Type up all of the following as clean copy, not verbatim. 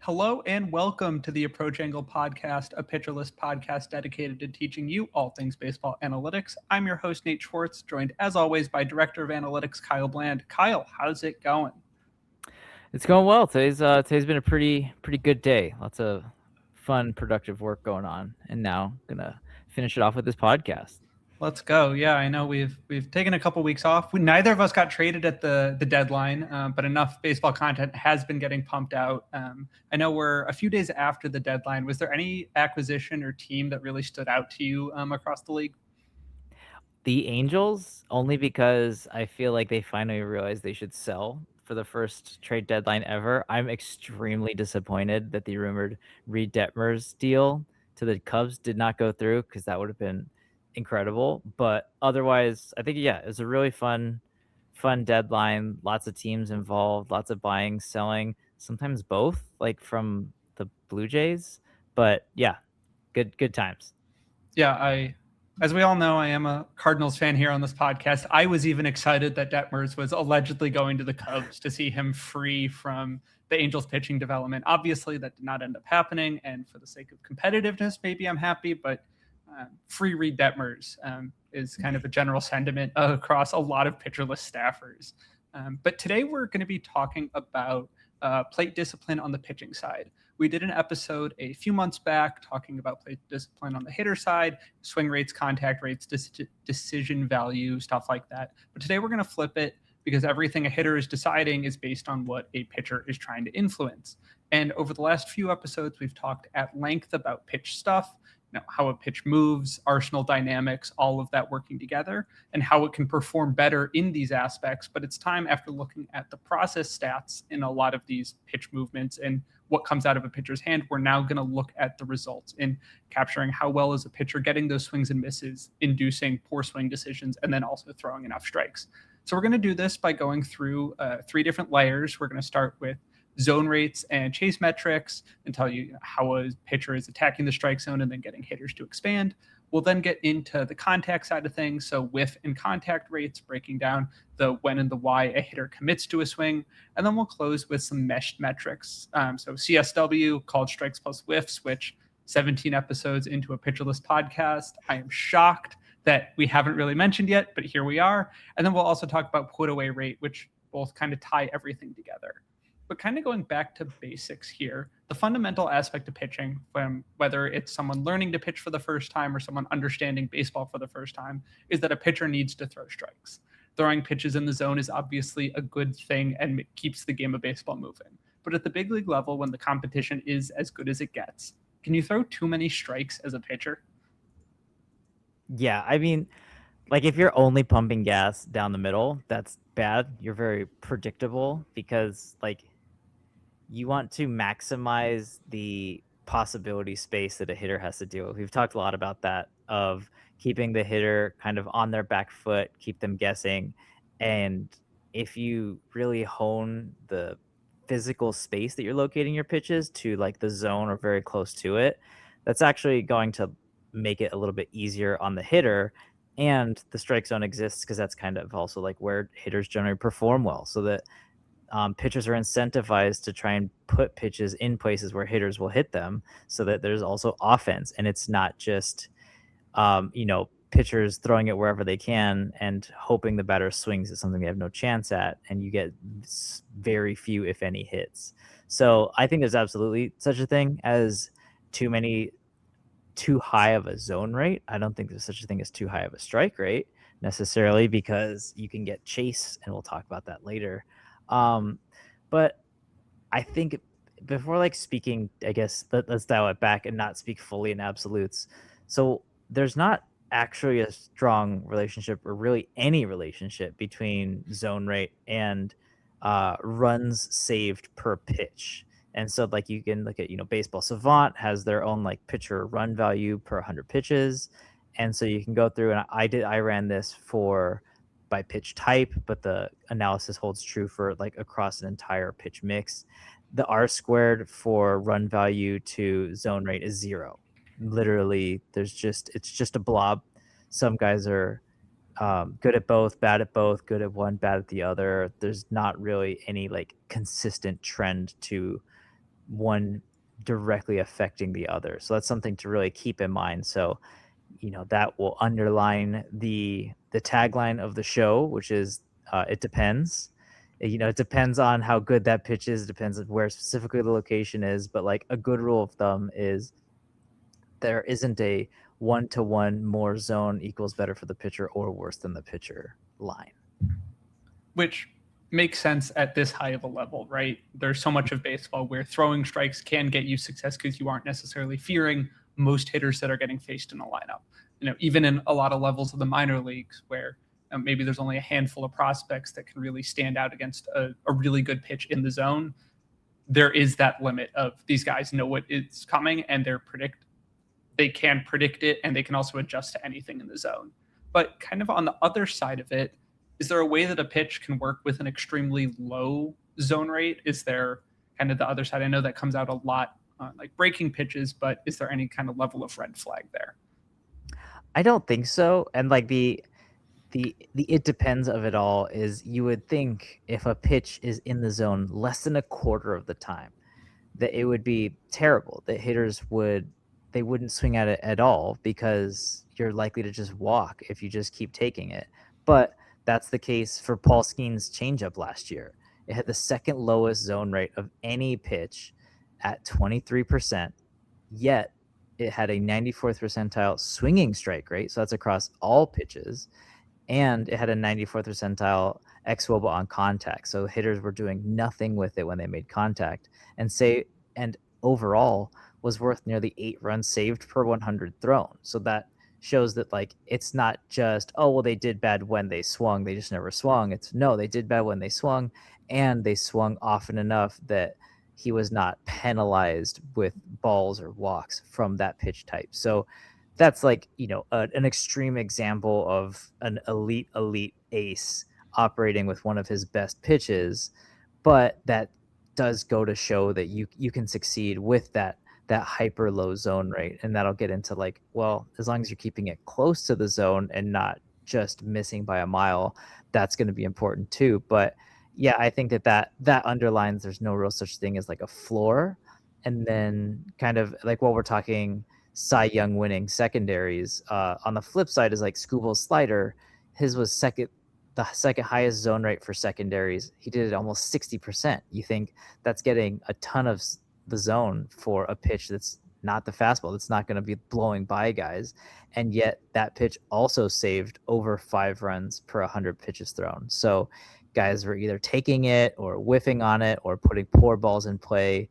Hello and welcome to the Approach Angle podcast, a pitcherless podcast dedicated to teaching you all things baseball analytics. I'm your host, Nate Schwartz, joined as always by Director of Analytics, Kyle Bland. Kyle, how's it going? It's going well. Today's been a pretty good day. Lots of fun, productive work going on, and now gonna finish it off with this podcast. Let's go. Yeah, I know we've taken a couple weeks off. Neither of us got traded at the deadline, but enough baseball content has been getting pumped out. I know we're a few days after the deadline. Was there any acquisition or team that really stood out to you across the league? The Angels, only because I feel like they finally realized they should sell for the first trade deadline ever. I'm extremely disappointed that the rumored Reed Detmers deal to the Cubs did not go through because that would have been incredible. But otherwise, I think it was a really fun deadline. Lots of teams involved, lots of buying, selling, sometimes both, like from the Blue Jays. But yeah, good times. Yeah, as we all know, I am a Cardinals fan here on this podcast. I was even excited that Detmers was allegedly going to the Cubs to see him free from the Angels pitching development. Obviously, that did not end up happening, and for the sake of competitiveness, maybe I'm happy, but free Reed Detmers is kind of a general sentiment across a lot of pitcherless staffers. But today we're going to be talking about plate discipline on the pitching side. We did an episode a few months back talking about plate discipline on the hitter side, swing rates, contact rates, decision value, stuff like that. But today we're going to flip it because everything a hitter is deciding is based on what a pitcher is trying to influence. And over the last few episodes, we've talked at length about pitch stuff, how a pitch moves, arsenal dynamics, all of that working together, and how it can perform better in these aspects. But it's time, after looking at the process stats in a lot of these pitch movements and what comes out of a pitcher's hand, we're now going to look at the results in capturing how well is a pitcher getting those swings and misses, inducing poor swing decisions, and then also throwing enough strikes. So we're going to do this by going through three different layers. We're going to start with zone rates and chase metrics and tell you how a pitcher is attacking the strike zone and then getting hitters to expand. We'll then get into the contact side of things, so whiff and contact rates, breaking down the when and the why a hitter commits to a swing. And then we'll close with some meshed metrics. So SwStr, called strikes plus whiffs, which 17 episodes into a pitcherless podcast, I am shocked that we haven't really mentioned yet, but here we are. And then we'll also talk about put-away rate, which both kind of tie everything together. But kind of going back to basics here, the fundamental aspect of pitching, from whether it's someone learning to pitch for the first time or someone understanding baseball for the first time, is that a pitcher needs to throw strikes. Throwing pitches in the zone is obviously a good thing and it keeps the game of baseball moving. But at the big league level, when the competition is as good as it gets, can you throw too many strikes as a pitcher? Yeah, I mean, like if you're only pumping gas down the middle, that's bad. You're very predictable because like you want to maximize the possibility space that a hitter has to deal with. We've talked a lot about that, of keeping the hitter kind of on their back foot, keep them guessing. And if you really hone the physical space that you're locating your pitches to like the zone or very close to it, that's actually going to make it a little bit easier on the hitter. And the strike zone exists because that's kind of also like where hitters generally perform well, so that pitchers are incentivized to try and put pitches in places where hitters will hit them, so that there's also offense. And it's not just, pitchers throwing it wherever they can and hoping the batter swings at something they have no chance at, and you get very few, if any, hits. So I think there's absolutely such a thing as too high of a zone rate. I don't think there's such a thing as too high of a strike rate necessarily, because you can get chase, and we'll talk about that later. But I think before like speaking, I guess let's dial it back and not speak fully in absolutes. So there's not actually a strong relationship, or really any relationship, between zone rate and runs saved per pitch. And so like you can look at, Baseball Savant has their own like pitcher run value per 100 pitches. And so you can go through, and I ran this for by pitch type, but the analysis holds true for like across an entire pitch mix. The R squared for run value to zone rate is 0. Literally, it's just a blob. Some guys are good at both, bad at both, good at one, bad at the other. There's not really any like consistent trend to one directly affecting the other. So that's something to really keep in mind. So, that will underline the tagline of the show, which is it depends. It depends on how good that pitch is. It depends on where specifically the location is. But like a good rule of thumb is there isn't a 1-to-1 more zone equals better for the pitcher or worse than the pitcher line. Which makes sense at this high of a level, right? There's so much of baseball where throwing strikes can get you success because you aren't necessarily fearing most hitters that are getting faced in a lineup. Even in a lot of levels of the minor leagues where maybe there's only a handful of prospects that can really stand out against a really good pitch in the zone. There is that limit of these guys know what is coming and they can predict it, and they can also adjust to anything in the zone. But kind of on the other side of it, is there a way that a pitch can work with an extremely low zone rate? Is there kind of the other side? I know that comes out a lot on like breaking pitches, but is there any kind of level of red flag there? I don't think so. And like the it depends of it all is you would think if a pitch is in the zone less than a quarter of the time, that it would be terrible. That hitters wouldn't swing at it at all because you're likely to just walk if you just keep taking it. But that's the case for Paul Skeen's changeup last year. It had the second lowest zone rate of any pitch at 23%, yet it had a 94th percentile swinging strike rate. So that's across all pitches. And it had a 94th percentile xwOBA on contact. So hitters were doing nothing with it when they made contact. And overall was worth nearly 8 runs saved per 100 thrown. So that shows that like it's not just, oh, well, they did bad when they swung, they just never swung. It's no, they did bad when they swung, and they swung often enough that he was not penalized with balls or walks from that pitch type. So that's like, an extreme example of an elite ace operating with one of his best pitches, but that does go to show that you can succeed with that hyper low zone rate. And that'll get into like, well, as long as you're keeping it close to the zone and not just missing by a mile, that's going to be important too. But yeah, I think that underlines there's no real such thing as like a floor. And then kind of like while we're talking Cy Young winning secondaries, on the flip side is like Skubal's slider. His was the second highest zone rate for secondaries. He did it almost 60%. You think that's getting a ton of the zone for a pitch that's not the fastball, that's not going to be blowing by guys. And yet that pitch also saved over 5 runs per 100 pitches thrown. So guys were either taking it or whiffing on it or putting poor balls in play.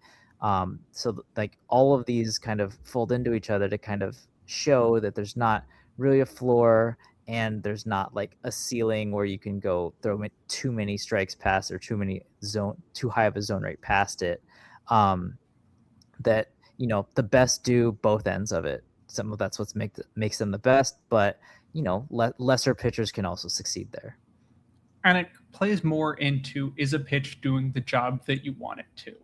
So like all of these kind of fold into each other to kind of show that there's not really a floor and there's not like a ceiling where you can go throw too many strikes past or too high of a zone rate past it. That the best do both ends of it. Some of that's what makes them the best, but lesser pitchers can also succeed there. And it plays more into, is a pitch doing the job that you want it to?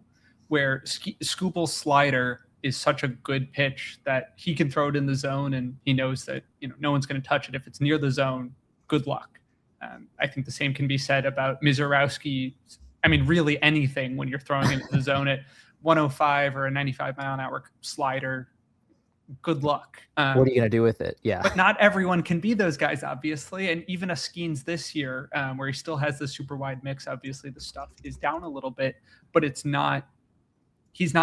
Where Skubal's slider is such a good pitch that he can throw it in the zone and he knows that no one's going to touch it. If it's near the zone, good luck. I think the same can be said about Mizorowski. I mean, really anything when you're throwing into the zone at 105 or a 95 mile an hour slider, good luck. What are you going to do with it? Yeah. But not everyone can be those guys, obviously. And even a Skeens this year, where he still has the super wide mix, obviously the stuff is down a little bit, but he's not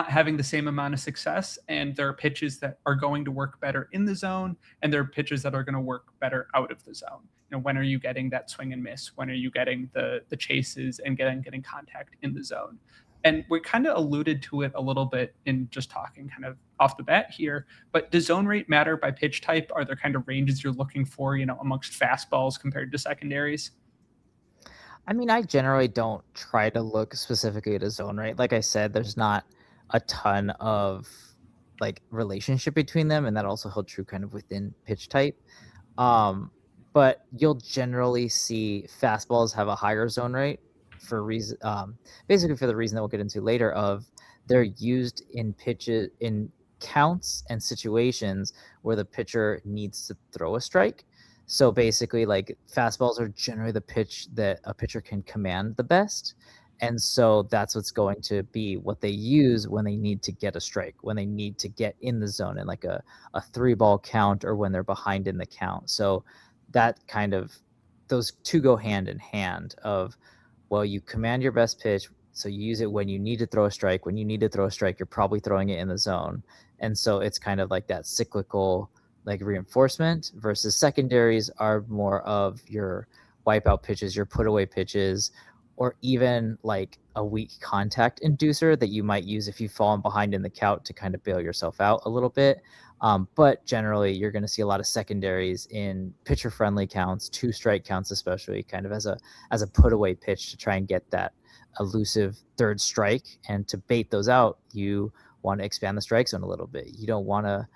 having the same amount of success. And there are pitches that are going to work better in the zone, and there are pitches that are going to work better out of the zone. When are you getting that swing and miss? When are you getting the chases and getting contact in the zone? And we kind of alluded to it a little bit in just talking kind of off the bat here, but does zone rate matter by pitch type? Are there kind of ranges you're looking for, amongst fastballs compared to secondaries? I mean, I generally don't try to look specifically at a zone rate. Like I said, there's not a ton of like relationship between them, and that also held true kind of within pitch type. But you'll generally see fastballs have a higher zone rate for reason, basically for the reason that we'll get into later of they're used in pitches in counts and situations where the pitcher needs to throw a strike. So basically, like fastballs are generally the pitch that a pitcher can command the best. And so that's what's going to be what they use when they need to get a strike, when they need to get in the zone in like a 3-ball count, or when they're behind in the count. So that kind of, those two go hand in hand of, well, you command your best pitch, so you use it when you need to throw a strike. When you need to throw a strike, you're probably throwing it in the zone. And so it's kind of like that cyclical like reinforcement, versus secondaries are more of your wipeout pitches, your putaway pitches, or even like a weak contact inducer that you might use if you've fallen behind in the count to kind of bail yourself out a little bit. But generally, you're going to see a lot of secondaries in pitcher-friendly counts, 2-strike counts especially, kind of as a put-away pitch to try and get that elusive third strike. And to bait those out, you want to expand the strike zone a little bit. You don't want to,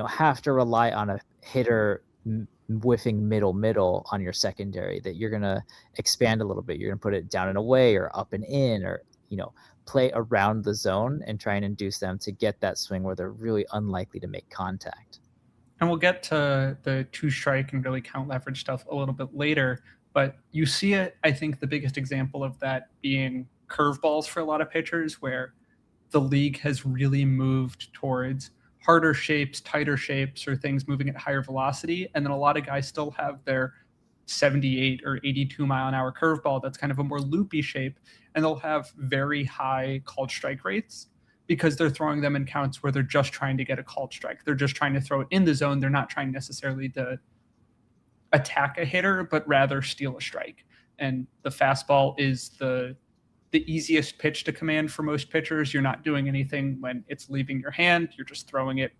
have to rely on a hitter whiffing middle on your secondary, that you're going to expand a little bit. You're going to put it down and away, or up and in, or play around the zone and try and induce them to get that swing where they're really unlikely to make contact. And we'll get to the 2-strike and really count leverage stuff a little bit later, but you see it, I think the biggest example of that being curveballs for a lot of pitchers, where the league has really moved towards harder shapes, tighter shapes, or things moving at higher velocity. And then a lot of guys still have their 78 or 82 mile an hour curveball that's kind of a more loopy shape, and they'll have very high called strike rates because they're throwing them in counts where they're just trying to get a called strike. They're just trying to throw it in the zone. They're not trying necessarily to attack a hitter, but rather steal a strike. And the fastball is the easiest pitch to command for most pitchers. You're not doing anything when it's leaving your hand. You're just throwing it.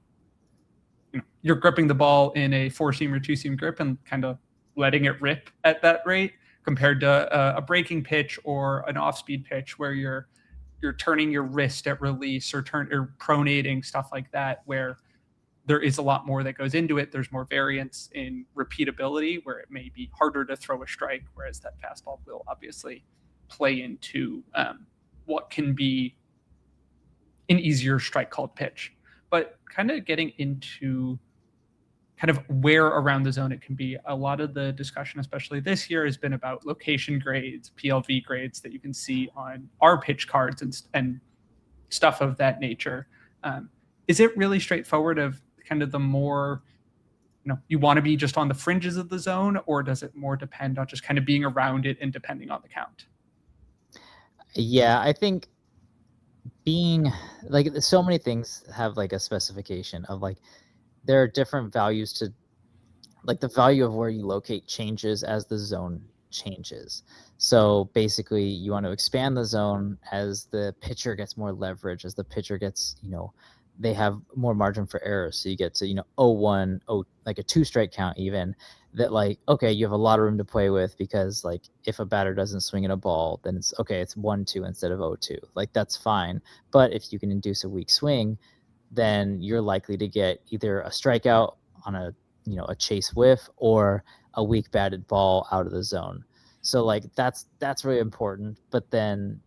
You're gripping the ball in a 4-seam or 2-seam grip and kind of letting it rip at that rate, compared to a breaking pitch or an off-speed pitch where you're turning your wrist at release, or pronating, stuff like that, where there is a lot more that goes into it. There's more variance in repeatability, where it may be harder to throw a strike, whereas that fastball will obviously play into what can be an easier strike called pitch. But kind of getting into kind of where around the zone it can be, a lot of the discussion, especially this year, has been about location grades, PLV grades that you can see on our pitch cards and stuff of that nature. Is it really straightforward of kind of the more, you want to be just on the fringes of the zone, or does it more depend on just kind of being around it and depending on the count? Yeah, I think being like, so many things have like a specification of like, there are different values to, like, the value of where you locate changes as the zone changes. So basically you want to expand the zone as the pitcher gets more leverage, as the pitcher gets, they have more margin for error. So you get to, 0-1, like a 2-strike count even, that like, okay, you have a lot of room to play with, because like if a batter doesn't swing at a ball, then it's okay, it's 1-2 instead of 0-2. Like that's fine. But if you can induce a weak swing, then you're likely to get either a strikeout on a chase whiff, or a weak batted ball out of the zone. So like that's really important. But then,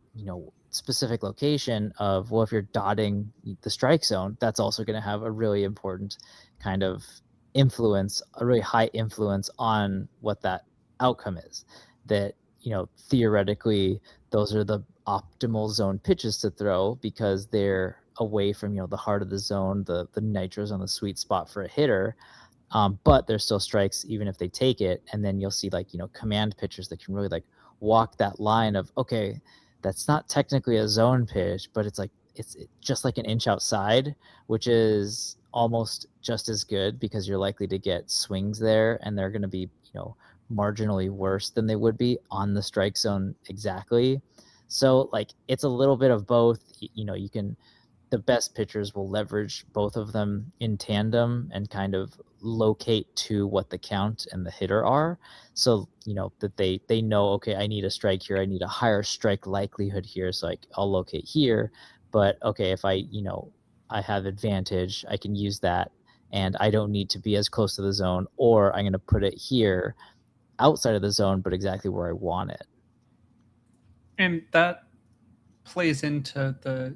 specific location of, well, if you're dotting the strike zone, that's also going to have a really important kind of influence, a really high influence on what that outcome is. That, theoretically, those are the optimal zone pitches to throw, because they're away from, the heart of the zone, the nitros on the sweet spot for a hitter. But there's still strikes even if they take it. And then you'll see like, command pitchers that can really like walk that line of, okay, that's not technically a zone pitch, but it's like, it's just like an inch outside, which is almost just as good, because you're likely to get swings there, and they're going to be, marginally worse than they would be on the strike zone exactly. So like, it's a little bit of both. You can, the best pitchers will leverage both of them in tandem and kind of locate to what the count and the hitter are. So, that they know, okay, I need a strike here. I need a higher strike likelihood here. So I'll locate here. But okay, if I have advantage, I can use that, and I don't need to be as close to the zone, or I'm going to put it here outside of the zone, but exactly where I want it. And that plays into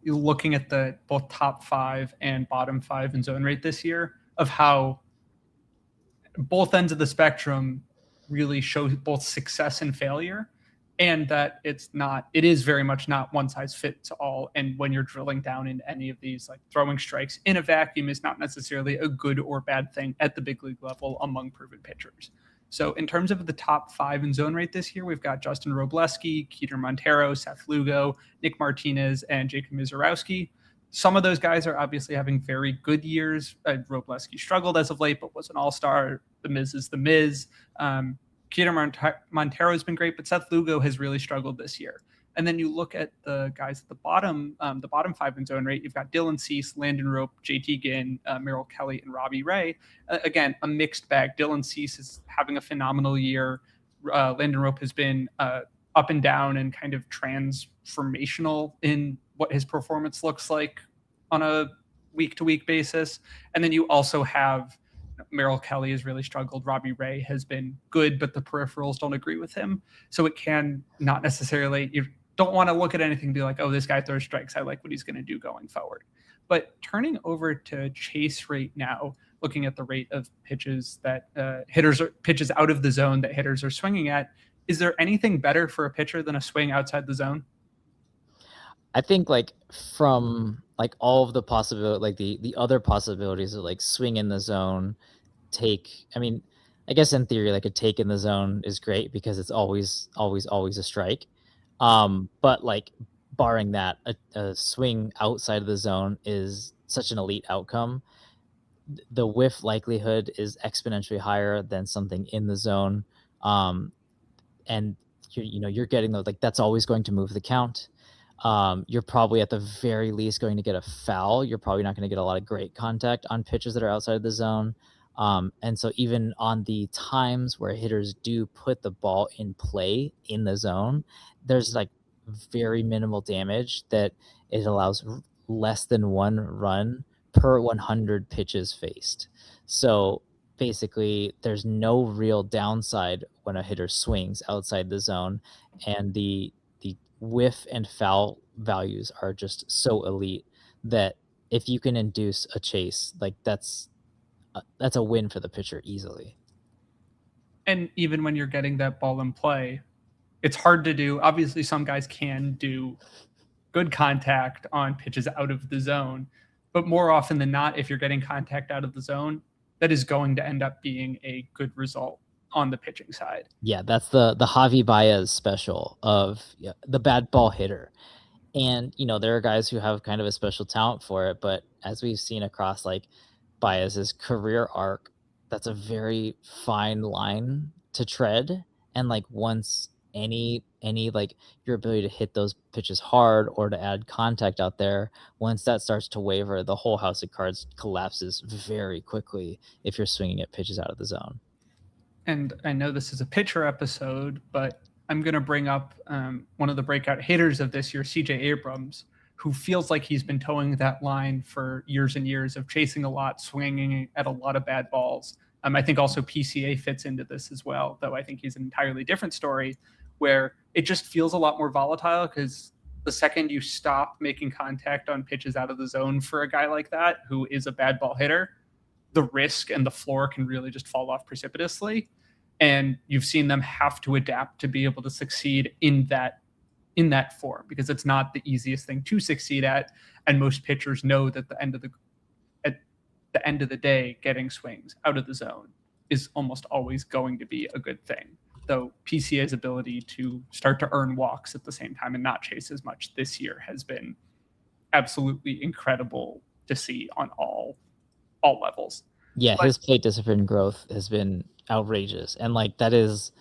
you're looking at the both top 5 and bottom 5 in zone rate this year, of how both ends of the spectrum really show both success and failure. and that it is very much not one size fits all. And when you're drilling down into any of these, like throwing strikes in a vacuum is not necessarily a good or bad thing at the big league level among proven pitchers. So in terms of the top 5 in zone rate this year, we've got Justin Robleski, Keter Montero, Seth Lugo, Nick Martinez, and Jacob Mizorowski. Some of those guys are obviously having very good years. Robleski struggled as of late, but was an all-star. The Miz is the Miz. Keter Montero has been great, but Seth Lugo has really struggled this year. And then you look at the guys at the bottom 5 in zone rate. You've got Dylan Cease, Landon Rope, JT Ginn, Merrill Kelly, and Robbie Ray. Again, a mixed bag. Dylan Cease is having a phenomenal year. Landon Rope has been up and down and kind of transformational in what his performance looks like on a week-to-week basis. And then you also have Merrill Kelly has really struggled. Robbie Ray has been good, but the peripherals don't agree with him. So it can not necessarily, you don't want to look at anything and be like, oh, this guy throws strikes. I like what he's going to do going forward. But turning over to chase rate now, looking at the rate of pitches that pitches out of the zone that hitters are swinging at, is there anything better for a pitcher than a swing outside the zone? I think like from like all of the possibility, like the other possibilities of like swing in the zone, I mean, I guess in theory, like a take in the zone is great because it's always a strike. But like barring that, a swing outside of the zone is such an elite outcome. The whiff likelihood is exponentially higher than something in the zone. And you're getting those, like, that's always going to move the count. You're probably at the very least going to get a foul. You're probably not going to get a lot of great contact on pitches that are outside of the zone. And so even on the times where hitters do put the ball in play in the zone, there's like very minimal damage that it allows less than 1 run per 100 pitches faced. So basically there's no real downside when a hitter swings outside the zone, and the whiff and foul values are just so elite that if you can induce a chase, like that's a win for the pitcher easily. And even when you're getting that ball in play, it's hard to do. Obviously, some guys can do good contact on pitches out of the zone, but more often than not, if you're getting contact out of the zone, that is going to end up being a good result on the pitching side. Yeah, that's the Javi Baez special of the bad ball hitter. And, there are guys who have kind of a special talent for it, but as we've seen across like Baez's career arc, that's a very fine line to tread. And like once any like your ability to hit those pitches hard or to add contact out there, once that starts to waver, the whole house of cards collapses very quickly if you're swinging at pitches out of the zone. And I know this is a pitcher episode, but I'm going to bring up one of the breakout hitters of this year, CJ Abrams, who feels like he's been towing that line for years and years of chasing a lot, swinging at a lot of bad balls. I think also PCA fits into this as well, though I think he's an entirely different story where it just feels a lot more volatile because the second you stop making contact on pitches out of the zone for a guy like that, who is a bad ball hitter, the risk and the floor can really just fall off precipitously. And you've seen them have to adapt to be able to succeed in that form, because it's not the easiest thing to succeed at. And most pitchers know that at the end of the day, getting swings out of the zone is almost always going to be a good thing. Though PCA's ability to start to earn walks at the same time and not chase as much this year has been absolutely incredible to see on all levels. Yeah, his plate discipline growth has been outrageous, and like that is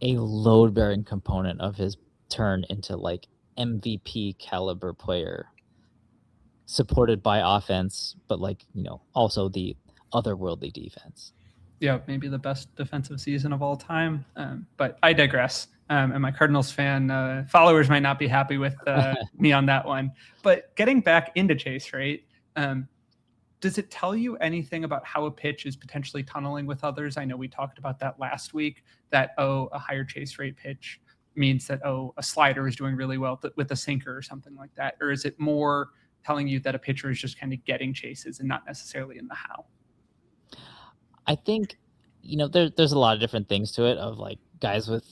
a load-bearing component of his turn into like MVP caliber player, supported by offense, but like also the otherworldly defense. Yeah, maybe the best defensive season of all time. But I digress. And my Cardinals fan followers might not be happy with me on that one. But getting back into chase rate, does it tell you anything about how a pitch is potentially tunneling with others? I know we talked about that last week, that, a higher chase rate pitch means that, a slider is doing really well with a sinker or something like that. Or is it more telling you that a pitcher is just kind of getting chases and not necessarily in the how? I think, there's a lot of different things to it, of like guys with,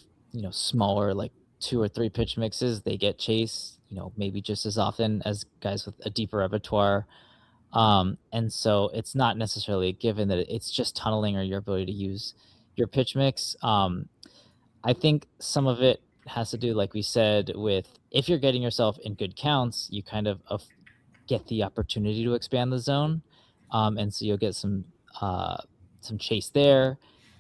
smaller like 2 or 3 pitch mixes, they get chase, maybe just as often as guys with a deeper repertoire. And so it's not necessarily a given that it's just tunneling or your ability to use your pitch mix. I think some of it has to do, like we said, with if you're getting yourself in good counts, you kind of get the opportunity to expand the zone, and so you'll get some chase there.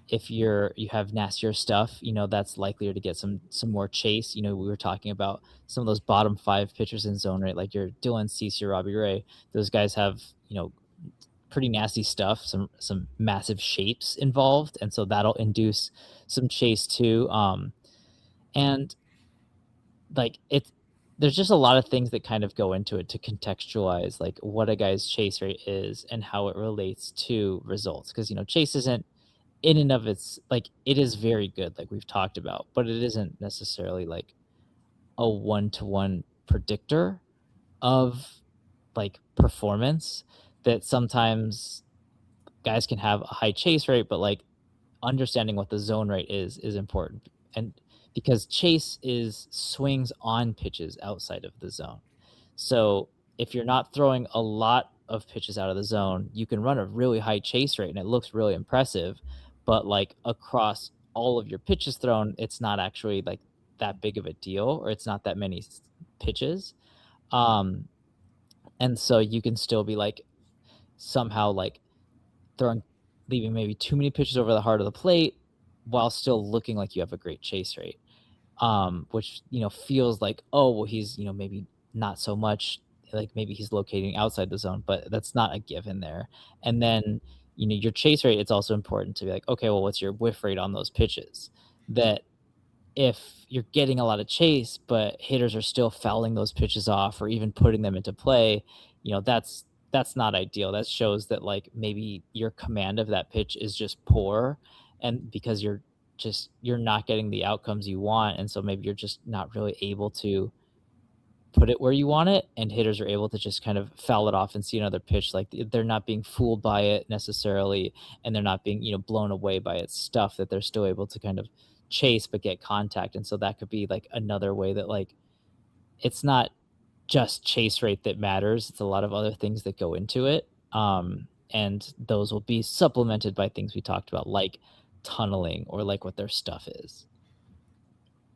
If you have nastier stuff, that's likelier to get some more chase. We were talking about some of those bottom 5 pitchers in zone rate, like your Dylan Cease, your Robbie Ray. Those guys have pretty nasty stuff, some massive shapes involved, and so that'll induce some chase too. And like there's just a lot of things that kind of go into it to contextualize like what a guy's chase rate is and how it relates to results. Because chase isn't in and of its like it is very good, like we've talked about, but it isn't necessarily like a one-to-one predictor of like performance. That sometimes guys can have a high chase rate, but like understanding what the zone rate is important. And because chase is swings on pitches outside of the zone. So if you're not throwing a lot of pitches out of the zone, you can run a really high chase rate and it looks really impressive, but like across all of your pitches thrown, it's not actually like that big of a deal, or it's not that many pitches. And so you can still be like somehow like leaving maybe too many pitches over the heart of the plate while still looking like you have a great chase rate, which feels like, oh well, he's maybe not so much, like maybe he's locating outside the zone, but that's not a given there. And then your chase rate, it's also important to be like, okay, well, what's your whiff rate on those pitches? That if you're getting a lot of chase but hitters are still fouling those pitches off or even putting them into play, that's not ideal. That shows that like maybe your command of that pitch is just poor, and because you're not getting the outcomes you want, and so maybe you're just not really able to put it where you want it, and hitters are able to just kind of foul it off and see another pitch. Like they're not being fooled by it necessarily, and they're not being blown away by its stuff, that they're still able to kind of chase but get contact. And so that could be like another way that like it's not just chase rate that matters, it's a lot of other things that go into it, and those will be supplemented by things we talked about, like tunneling or like what their stuff is.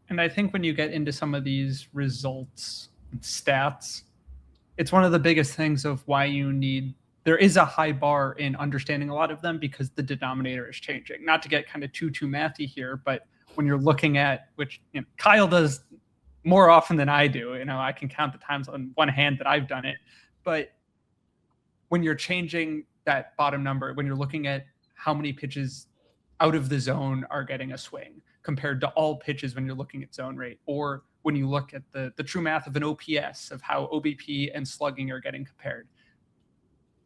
And I think when you get into some of these results and stats, it's one of the biggest things of why there is a high bar in understanding a lot of them, because the denominator is changing. Not to get kind of too mathy here, but when you're looking at, which Kyle does more often than I do, I can count the times on one hand that I've done it. But when you're changing that bottom number, when you're looking at how many pitches out of the zone are getting a swing compared to all pitches when you're looking at zone rate, or when you look at the true math of an OPS of how OBP and slugging are getting compared,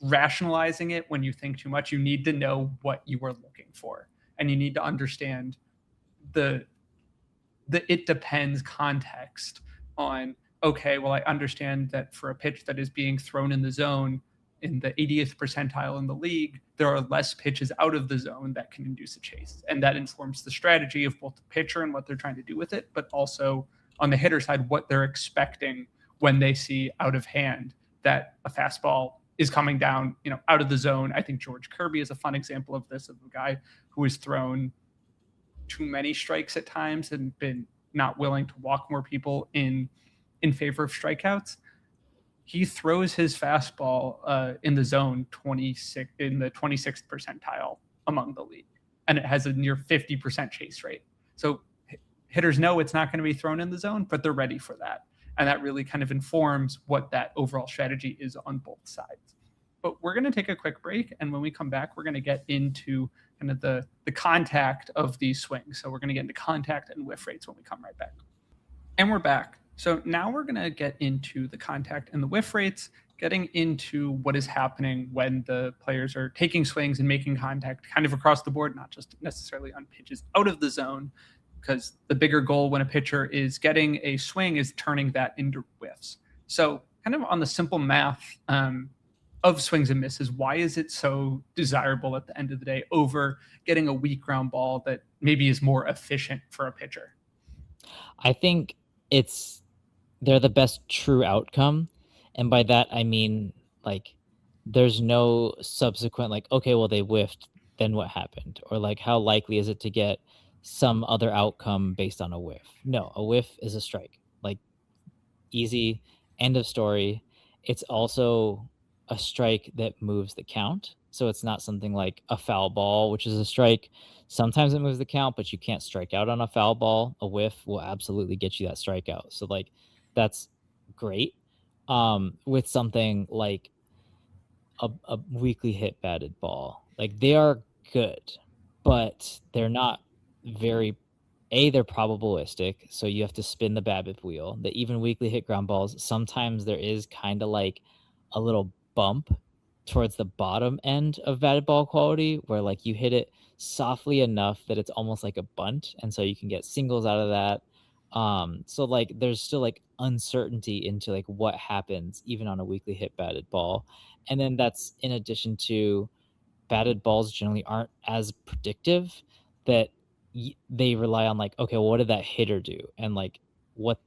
rationalizing it when you think too much, you need to know what you are looking for, and you need to understand the it depends context on, okay, well, I understand that for a pitch that is being thrown in the zone in the 80th percentile in the league, there are less pitches out of the zone that can induce a chase. And that informs the strategy of both the pitcher and what they're trying to do with it, but also on the hitter side, what they're expecting when they see out of hand that a fastball is coming down, out of the zone. I think George Kirby is a fun example of this, of a guy who has thrown too many strikes at times and been not willing to walk more people in favor of strikeouts. He throws his fastball in the zone 26 in the 26th percentile among the league, and it has a near 50% chase rate. So hitters know it's not going to be thrown in the zone, but they're ready for that. And that really kind of informs what that overall strategy is on both sides. But we're going to take a quick break, and when we come back, we're going to get into kind of the contact of these swings. So we're going to get into contact and whiff rates when we come right back. And we're back. So now we're going to get into the contact and the whiff rates, getting into what is happening when the players are taking swings and making contact kind of across the board, not just necessarily on pitches out of the zone, because the bigger goal when a pitcher is getting a swing is turning that into whiffs. So kind of on the simple math of swings and misses, why is it so desirable at the end of the day over getting a weak ground ball that maybe is more efficient for a pitcher? I think they're the best true outcome, and by that I mean like there's no subsequent like, okay, well they whiffed, then what happened, or like how likely is it to get some other outcome based on a whiff? No, a whiff is a strike. Like easy, end of story. It's also a strike that moves the count. So it's not something like a foul ball, which is a strike. Sometimes it moves the count, but you can't strike out on a foul ball. A whiff will absolutely get you that strikeout. So like that's great. With something like a weakly hit batted ball. Like they are good, but they're not very they're probabilistic, so you have to spin the BABIP wheel. The even weakly hit ground balls, sometimes there is kind of like a little bump towards the bottom end of batted ball quality where like you hit it softly enough that it's almost like a bunt, and so you can get singles out of that. So like there's still like uncertainty into like what happens even on a weakly hit batted ball. And then that's in addition to batted balls generally aren't as predictive that they rely on like, okay, well, what did that hitter do? And like what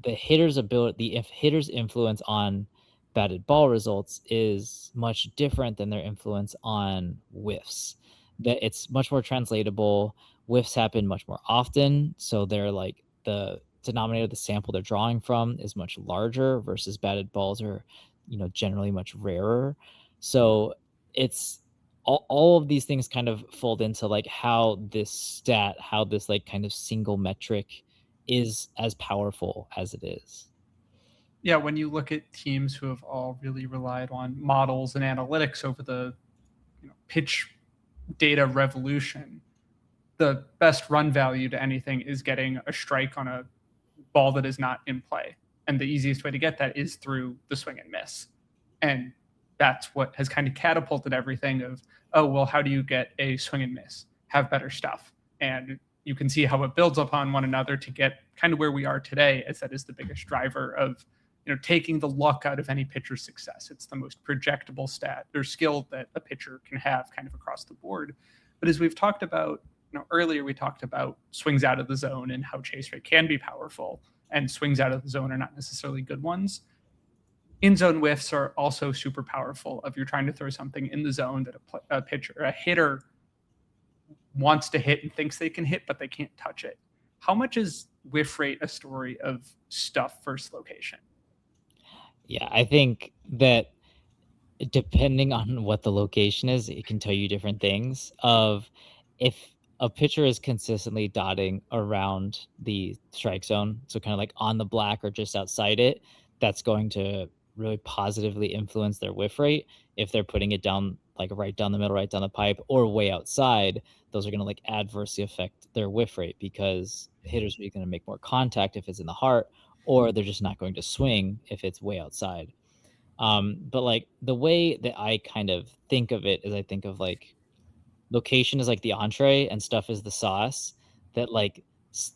the hitter's ability, if hitter's influence on batted ball results is much different than their influence on whiffs. That it's much more translatable. Whiffs happen much more often, so they're like the denominator of the sample they're drawing from is much larger versus batted balls are, generally much rarer. So it's all of these things kind of fold into like how this stat, how this like kind of single metric is as powerful as it is. Yeah, when you look at teams who have all really relied on models and analytics over the pitch data revolution, the best run value to anything is getting a strike on a ball that is not in play. And the easiest way to get that is through the swing and miss. And that's what has kind of catapulted everything of, oh, well, how do you get a swing and miss? Have better stuff. And you can see how it builds upon one another to get kind of where we are today, as that is the biggest driver of taking the luck out of any pitcher's success. It's the most projectable stat or skill that a pitcher can have kind of across the board. But as we've talked about, earlier we talked about swings out of the zone and how chase rate can be powerful, and swings out of the zone are not necessarily good ones. In zone whiffs are also super powerful. If you're trying to throw something in the zone that a pitcher, a hitter wants to hit and thinks they can hit, but they can't touch it. How much is whiff rate a story of stuff versus location? Yeah, I think that depending on what the location is, it can tell you different things. Of if a pitcher is consistently dotting around the strike zone, so kind of like on the black or just outside it, that's going to really positively influence their whiff rate. If they're putting it down like right down the middle, right down the pipe, or way outside, those are going to like adversely affect their whiff rate because hitters are going to make more contact if it's in the heart, or they're just not going to swing if it's way outside. But like the way that I kind of think of it is I think of like location is like the entree and stuff is the sauce. That like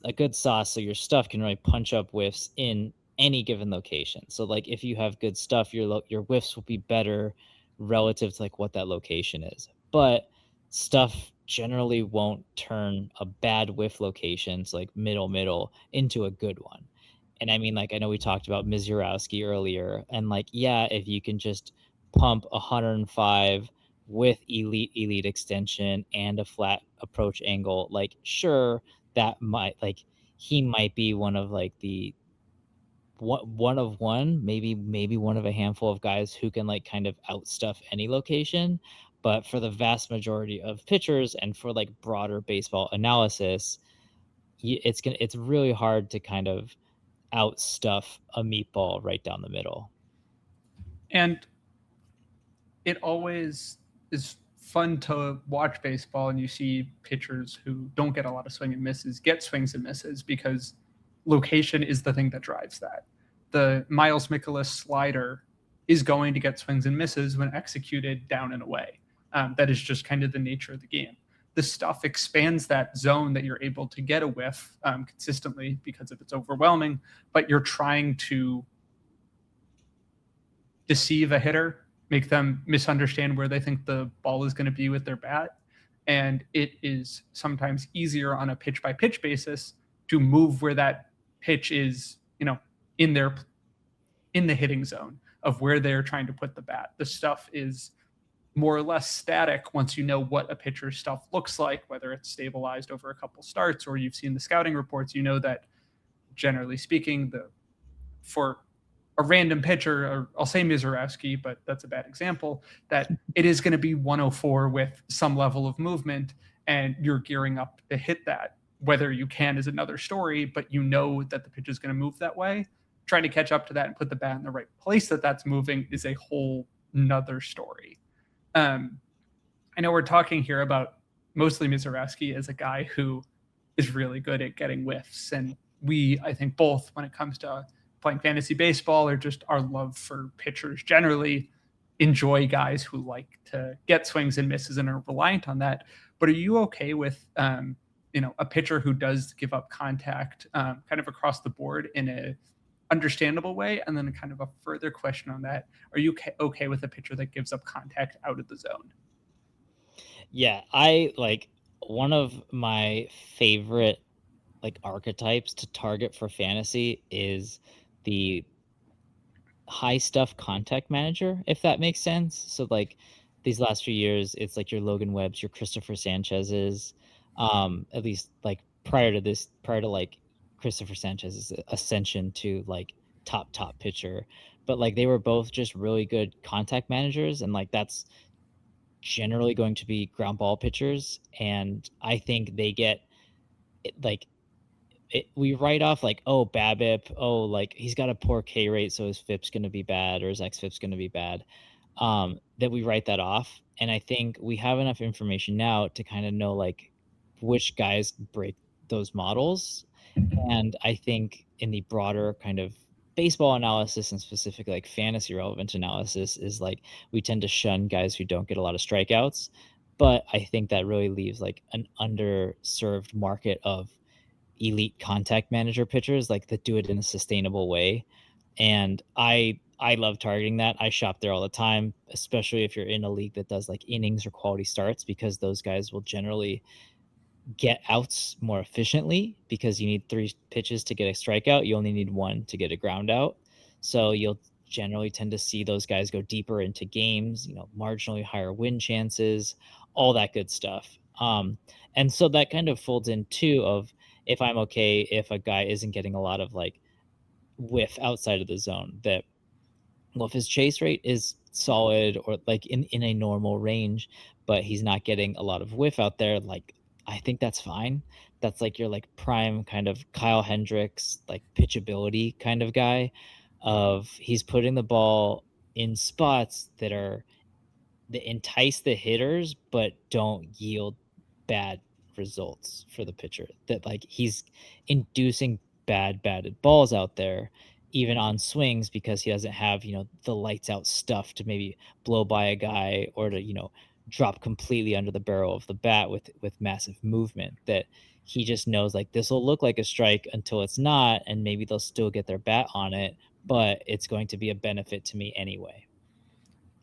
a good sauce, so your stuff can really punch up whiffs in any given location. So like if you have good stuff, your whiffs will be better relative to like what that location is. But stuff generally won't turn a bad whiff location, so like middle into a good one. And I mean, like, I know we talked about Mizurowski earlier, and like, yeah, if you can just pump 105 with elite extension and a flat approach angle, like, sure, that might like he might be one of like the one of one, maybe one of a handful of guys who can like kind of outstuff any location. But for the vast majority of pitchers and for like broader baseball analysis, it's really hard to kind of outstuff a meatball right down the middle. And it always is fun to watch baseball and you see pitchers who don't get a lot of swing and misses get swings and misses because location is the thing that drives that. The Miles Mikolas slider is going to get swings and misses when executed down and away. That is just kind of the nature of the game. The stuff expands that zone that you're able to get a whiff consistently because if it's overwhelming, but you're trying to deceive a hitter, make them misunderstand where they think the ball is going to be with their bat. And it is sometimes easier on a pitch by pitch basis to move where that pitch is, in the hitting zone of where they're trying to put the bat. The stuff is more or less static once you know what a pitcher's stuff looks like, whether it's stabilized over a couple starts or you've seen the scouting reports. You know that generally speaking, for a random pitcher, or I'll say Mizorowski, but that's a bad example, that it is going to be 104 with some level of movement, and you're gearing up to hit that. Whether you can is another story, but you know that the pitch is going to move that way. Trying to catch up to that and put the bat in the right place that's moving is a whole nother story. I know we're talking here about mostly Mizorowski as a guy who is really good at getting whiffs, and I think both, when it comes to playing fantasy baseball or just our love for pitchers generally, enjoy guys who like to get swings and misses and are reliant on that. But are you okay with a pitcher who does give up contact kind of across the board in a understandable way? And then kind of a further question on that, are you okay with a pitcher that gives up contact out of the zone? Yeah, one of my favorite archetypes to target for fantasy is the high stuff contact manager, if that makes sense. So these last few years, it's like your Logan Webbs, your Christopher Sanchez's, at least prior to Christopher Sanchez's ascension to top pitcher. But they were both just really good contact managers, and that's generally going to be ground ball pitchers. And I think they get we write off oh, BABIP, he's got a poor K rate, so his FIP's going to be bad, or his XFIP's going to be bad. That we write that off. And I think we have enough information now to kind of know which guys break those models. And I think in the broader kind of baseball analysis, and specifically fantasy relevant analysis, is we tend to shun guys who don't get a lot of strikeouts. But I think that really leaves an underserved market of elite contact manager pitchers that do it in a sustainable way. And I love targeting that. I shop there all the time, especially if you're in a league that does innings or quality starts, because those guys will generally get outs more efficiently, because you need 3 pitches to get a strikeout. You only need 1 to get a ground out. So you'll generally tend to see those guys go deeper into games, marginally higher win chances, all that good stuff. And so that kind of folds in too of, if I'm okay if a guy isn't getting a lot of whiff outside of the zone, that if his chase rate is solid or in a normal range, but he's not getting a lot of whiff out there, I think that's fine. That's your prime kind of Kyle Hendricks pitchability kind of guy, of he's putting the ball in spots that entice the hitters but don't yield bad results for the pitcher, that he's inducing batted balls out there, even on swings, because he doesn't have the lights out stuff to maybe blow by a guy, or to drop completely under the barrel of the bat with massive movement, that he just knows this will look like a strike until it's not, and maybe they'll still get their bat on it, but it's going to be a benefit to me anyway.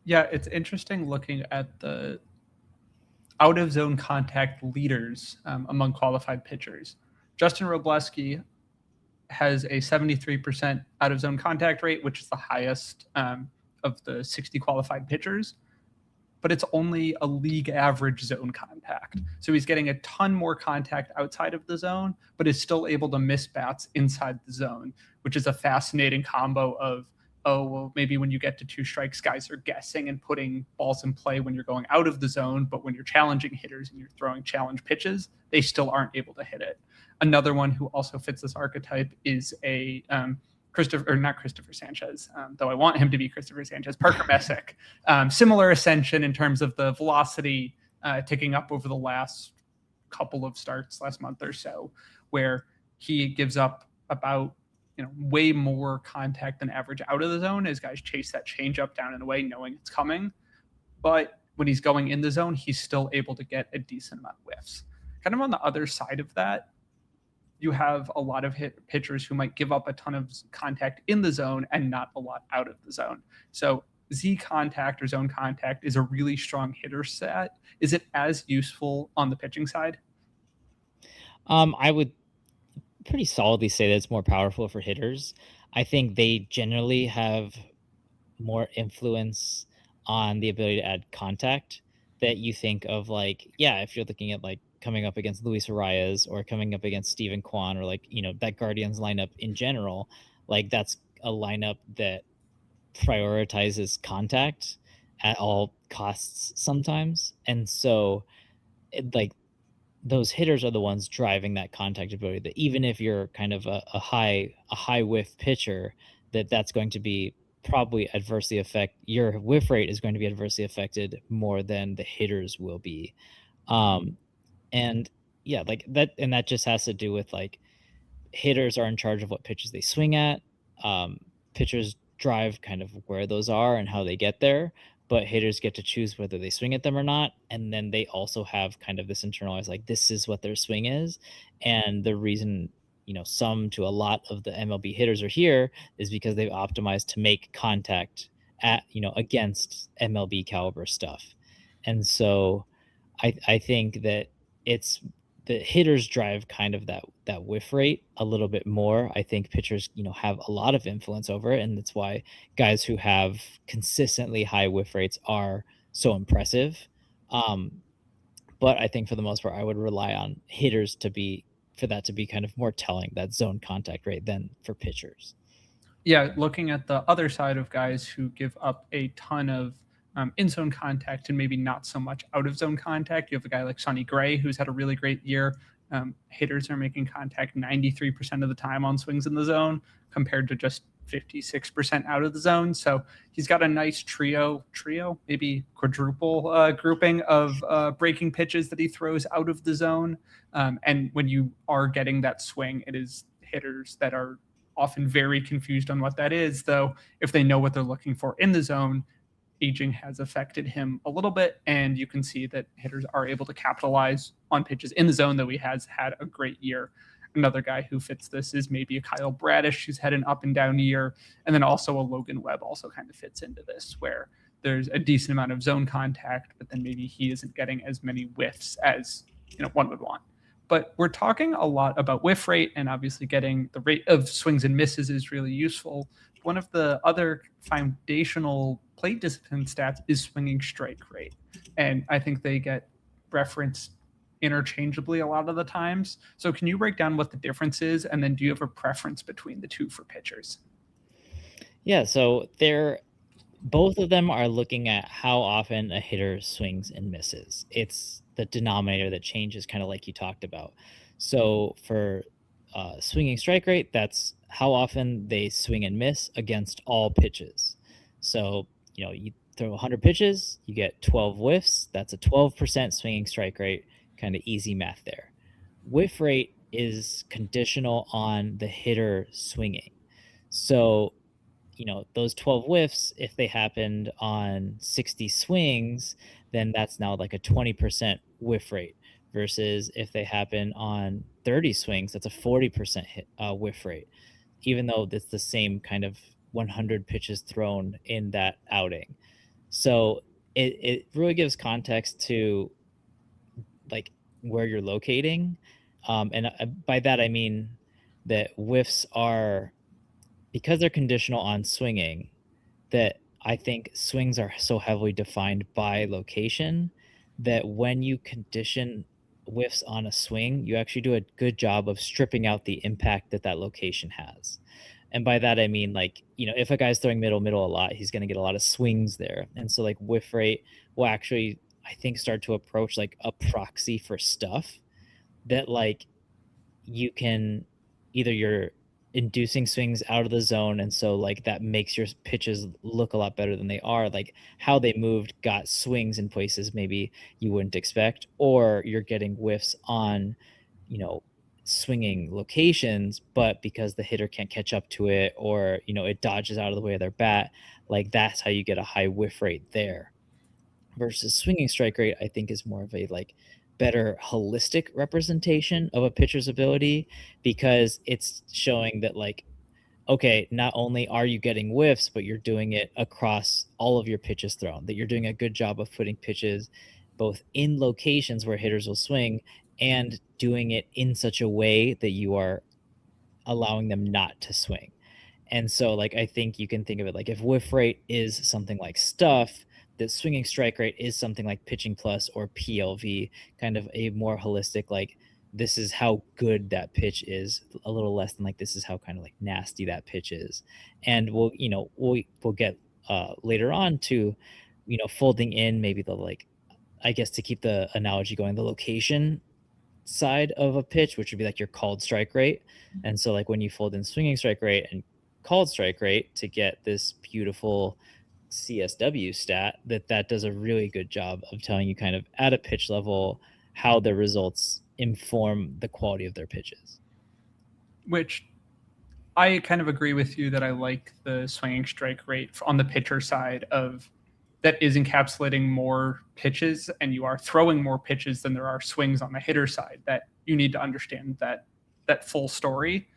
Yeah, it's interesting looking at the out of zone contact leaders among qualified pitchers. Justin Robleski has a 73% out of zone contact rate, which is the highest of the 60 qualified pitchers, but it's only a league average zone contact. So he's getting a ton more contact outside of the zone, but is still able to miss bats inside the zone, which is a fascinating combo of, oh, well, maybe when you get to 2 strikes, guys are guessing and putting balls in play when you're going out of the zone, but when you're challenging hitters and you're throwing challenge pitches, they still aren't able to hit it. Another one who also fits this archetype is a not Christopher Sanchez, though I want him to be Christopher Sanchez, Parker Messick. Similar ascension in terms of the velocity ticking up over the last couple of starts, last month or so, where he gives up about way more contact than average out of the zone as guys chase that change up down and away, knowing it's coming. But when he's going in the zone, he's still able to get a decent amount of whiffs. Kind of on the other side of that, you have a lot of pitchers who might give up a ton of contact in the zone and not a lot out of the zone. So Z contact or zone contact is a really strong hitter set. Is it as useful on the pitching side? I would pretty solidly say that it's more powerful for hitters. I think they generally have more influence on the ability to add contact that you think of, like, yeah, if you're looking at like coming up against Luis Arias or coming up against Steven Kwan, or like, that Guardians lineup in general, like that's a lineup that prioritizes contact at all costs sometimes. And so like those hitters are the ones driving that contact ability, that even if you're kind of a high whiff pitcher, that's going to be probably adversely affect your whiff rate is going to be adversely affected more than the hitters will be. um and yeah, like that, and that just has to do with like hitters are in charge of what pitches they swing at. Pitchers drive kind of where those are and how they get there, but hitters get to choose whether they swing at them or not. And then they also have kind of this internalized, like, this is what their swing is. And the reason, some to a lot of the MLB hitters are here is because they've optimized to make contact at, against MLB caliber stuff. And so I think that it's the hitters drive kind of that whiff rate a little bit more. I think pitchers, have a lot of influence over it, and that's why guys who have consistently high whiff rates are so impressive. Um, but I think for the most part, I would rely on hitters for that to be kind of more telling, that zone contact rate, than for pitchers. Yeah, looking at the other side of guys who give up a ton of in zone contact and maybe not so much out of zone contact, you have a guy like Sonny Gray who's had a really great year. Hitters are making contact 93% of the time on swings in the zone compared to just 56% out of the zone. So he's got a nice trio, maybe quadruple grouping of breaking pitches that he throws out of the zone. And when you are getting that swing, it is hitters that are often very confused on what that is, though if they know what they're looking for in the zone, aging has affected him a little bit, and you can see that hitters are able to capitalize on pitches in the zone, though he has had a great year. Another guy who fits this is maybe a Kyle Bradish, who's had an up and down year, and then also a Logan Webb also kind of fits into this, where there's a decent amount of zone contact, but then maybe he isn't getting as many whiffs as one would want. But we're talking a lot about whiff rate, and obviously getting the rate of swings and misses is really useful. One of the other foundational plate discipline stats is swinging strike rate. And I think they get referenced interchangeably a lot of the times. So can you break down what the difference is? And then do you have a preference between the two for pitchers? Yeah, so both of them are looking at how often a hitter swings and misses. It's the denominator that changes, kind of like you talked about. So for swinging strike rate, that's how often they swing and miss against all pitches. So, you throw 100 pitches, you get 12 whiffs. That's a 12% swinging strike rate. Kind of easy math there. Whiff rate is conditional on the hitter swinging. So, those 12 whiffs, if they happened on 60 swings, then that's now like a 20% whiff rate, versus if they happen on 30 swings, that's a 40% whiff rate, even though it's the same kind of 100 pitches thrown in that outing. So it really gives context to like where you're locating. And by that, I mean that whiffs are, because they're conditional on swinging, that I think swings are so heavily defined by location that when you condition whiffs on a swing, you actually do a good job of stripping out the impact that location has. And by that, I mean, like, if a guy's throwing middle a lot, he's going to get a lot of swings there. And so, like, whiff rate will actually, I think, start to approach like a proxy for stuff that, like, you can either you're inducing swings out of the zone, and so like that makes your pitches look a lot better than they are, like how they moved got swings in places maybe you wouldn't expect, or you're getting whiffs on swinging locations, but because the hitter can't catch up to it, or it dodges out of the way of their bat, like that's how you get a high whiff rate there. Versus swinging strike rate, I think, is more of a like better holistic representation of a pitcher's ability, because it's showing that, like, okay, not only are you getting whiffs, but you're doing it across all of your pitches thrown, that you're doing a good job of putting pitches both in locations where hitters will swing, and doing it in such a way that you are allowing them not to swing. And so, like, I think you can think of it like if whiff rate is something like stuff, that swinging strike rate is something like pitching plus or PLV, kind of a more holistic, like, this is how good that pitch is, a little less than like this is how kind of like nasty that pitch is. And we'll get later on to, folding in maybe the like, I guess to keep the analogy going, the location side of a pitch, which would be like your called strike rate. And so, like, when you fold in swinging strike rate and called strike rate to get this beautiful CSW stat, that does a really good job of telling you kind of at a pitch level how their results inform the quality of their pitches. Which I kind of agree with you that I like the swinging strike rate on the pitcher side of that is encapsulating more pitches, and you are throwing more pitches than there are swings on the hitter side. That you need to understand that full story.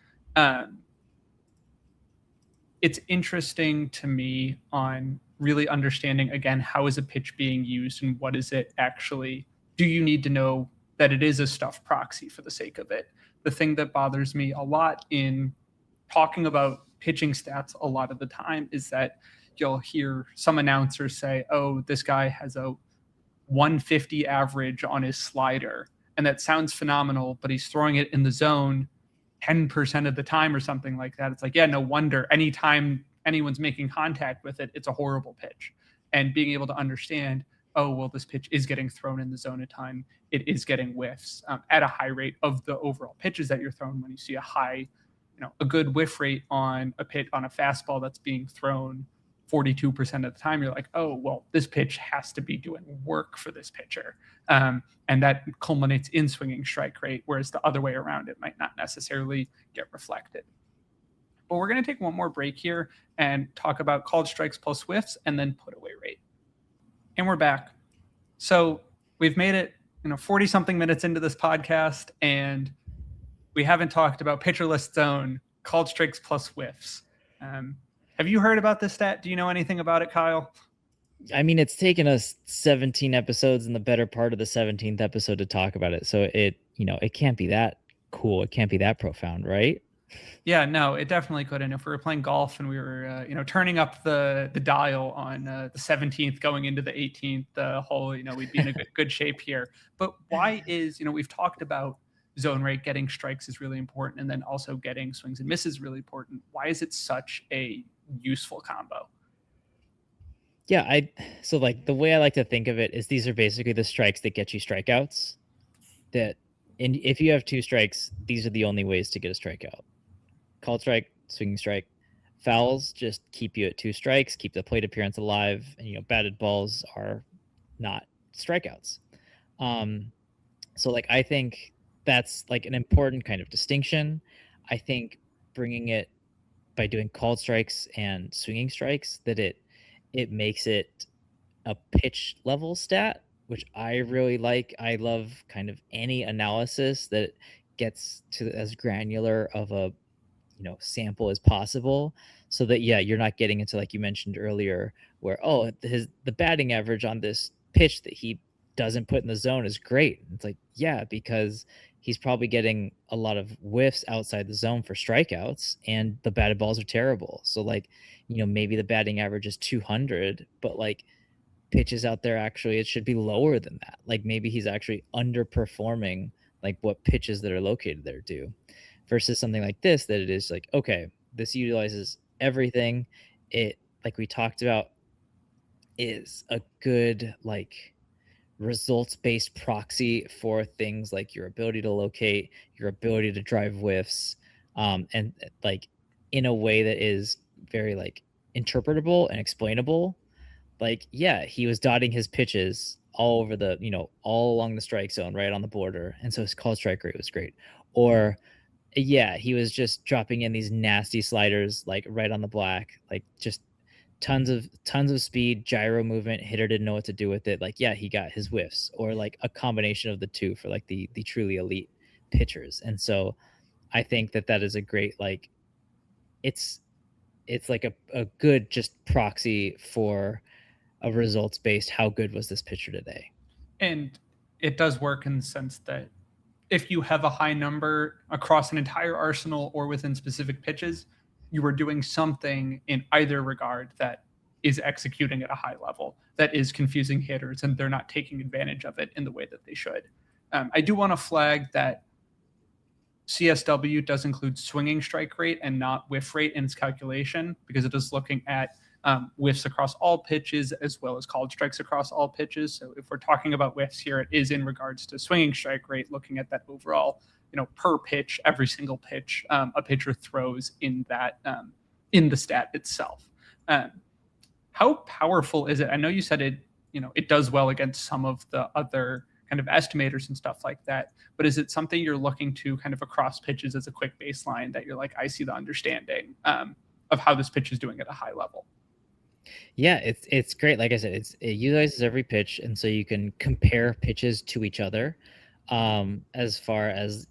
It's interesting to me on really understanding, again, how is a pitch being used and what is it actually, do you need to know that it is a stuff proxy for the sake of it? The thing that bothers me a lot in talking about pitching stats a lot of the time is that you'll hear some announcers say, oh, this guy has a 150 average on his slider. And that sounds phenomenal, but he's throwing it in the zone 10% of the time or something like that. It's like, yeah, no wonder anytime anyone's making contact with it, it's a horrible pitch. And being able to understand, oh, well, this pitch is getting thrown in the zone a ton. It is getting whiffs at a high rate of the overall pitches that you're throwing. When you see a high, a good whiff rate on a fastball that's being thrown 42% of the time, you're like, oh, well, this pitch has to be doing work for this pitcher. And that culminates in swinging strike rate, whereas the other way around, it might not necessarily get reflected. But we're going to take one more break here and talk about called strikes plus whiffs and then put-away rate. And we're back. So we've made it 40-something minutes into this podcast, and we haven't talked about pitcher list zone, called strikes plus whiffs. Have you heard about this stat? Do you know anything about it, Kyle? I mean, it's taken us 17 episodes and the better part of the 17th episode to talk about it. So it can't be that cool. It can't be that profound, right? Yeah, no, it definitely couldn't. If we were playing golf and we were, turning up the dial on the 17th going into the 18th, we'd be in a good shape here. But why is, we've talked about zone rate, getting strikes is really important, and then also getting swings and misses really important. Why is it such a useful combo? Yeah, so like the way I like to think of it is these are basically the strikes that get you strikeouts. And if you have 2 strikes, these are the only ways to get a strikeout. Called strike, swinging strike. Fouls just keep you at 2 strikes, keep the plate appearance alive, and batted balls are not strikeouts. So like I think that's like an important kind of distinction. I think bringing it by doing called strikes and swinging strikes, that it makes it a pitch level stat, which I really like. I love kind of any analysis that gets to as granular of a sample as possible, so that you're not getting into, like you mentioned earlier, where the batting average on this pitch that he doesn't put in the zone is great. It's like, yeah, because he's probably getting a lot of whiffs outside the zone for strikeouts, and the batted balls are terrible. So like, maybe the batting average is 200, but like pitches out there, actually it should be lower than that. Like maybe he's actually underperforming like what pitches that are located there do, versus something like this, that it is like, okay, this utilizes everything. It, like we talked about, is a good like results-based proxy for things like your ability to locate, your ability to drive whiffs, and like in a way that is very like interpretable and explainable. Like, yeah, he was dotting his pitches all over the, all along the strike zone, right on the border, and so his call strike rate was great. Or yeah, he was just dropping in these nasty sliders like right on the black, like just tons of speed, gyro movement, hitter didn't know what to do with it. Like, yeah, he got his whiffs, or like a combination of the two for like the truly elite pitchers. And so I think that is a great, like, it's like a good just proxy for a results based, how good was this pitcher today. And it does work in the sense that if you have a high number across an entire arsenal or within specific pitches, you are doing something in either regard that is executing at a high level, that is confusing hitters, and they're not taking advantage of it in the way that they should. I do want to flag that CSW does include swinging strike rate and not whiff rate in its calculation, because it is looking at whiffs across all pitches as well as called strikes across all pitches. So if we're talking about whiffs here, it is in regards to swinging strike rate, looking at that overall, per pitch, every single pitch a pitcher throws in that in the stat itself. How powerful is it? I know you said it does well against some of the other kind of estimators and stuff like that, but is it something you're looking to kind of across pitches as a quick baseline that you're like, I see the understanding of how this pitch is doing at a high level? Yeah, it's great. Like I said, it utilizes every pitch, and so you can compare pitches to each other. As far as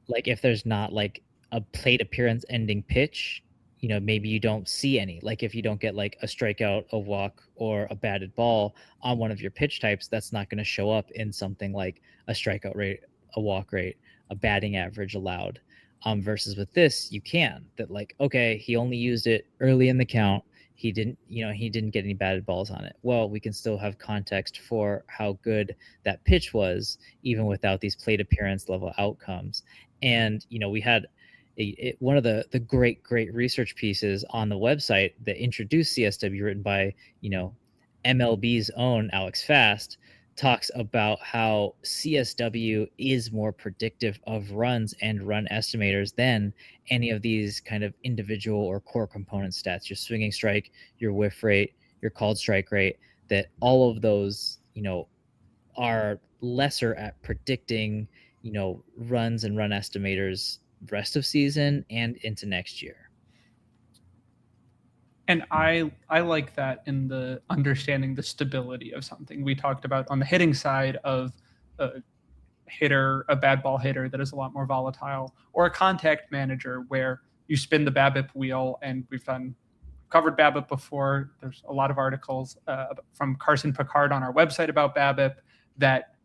like if there's not like a plate appearance ending pitch, maybe you don't see any. Like if you don't get like a strikeout, a walk, or a batted ball on one of your pitch types, that's not going to show up in something like a strikeout rate, a walk rate, a batting average allowed. Versus with this, you can. That like, okay, he only used it early in the count. He didn't get any batted balls on it. Well, we can still have context for how good that pitch was, even without these plate appearance level outcomes. And we had one of the great research pieces on the website that introduced CSW, written by MLB's own Alex Fast, talks about how CSW is more predictive of runs and run estimators than any of these kind of individual or core component stats, your swinging strike, your whiff rate, your called strike rate, that all of those, are lesser at predicting, runs and run estimators rest of season and into next year. And I like that in the understanding the stability of something. We talked about on the hitting side of a hitter, a bad ball hitter that is a lot more volatile, or a contact manager where you spin the BABIP wheel, and we've covered BABIP before. There's a lot of articles from Carson Picard on our website about BABIP that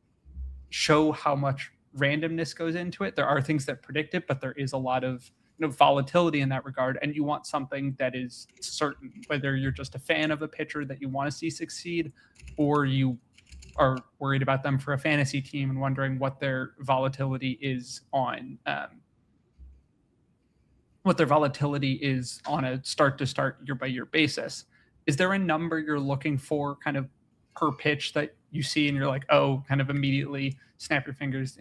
show how much randomness goes into it. There are things that predict it, but there is a lot of volatility in that regard, and you want something that is certain, whether you're just a fan of a pitcher that you want to see succeed, or you are worried about them for a fantasy team and wondering what their volatility is on a start to start year by year basis. Is there a number you're looking for kind of per pitch that you see and you're like, oh, kind of immediately snap your fingers,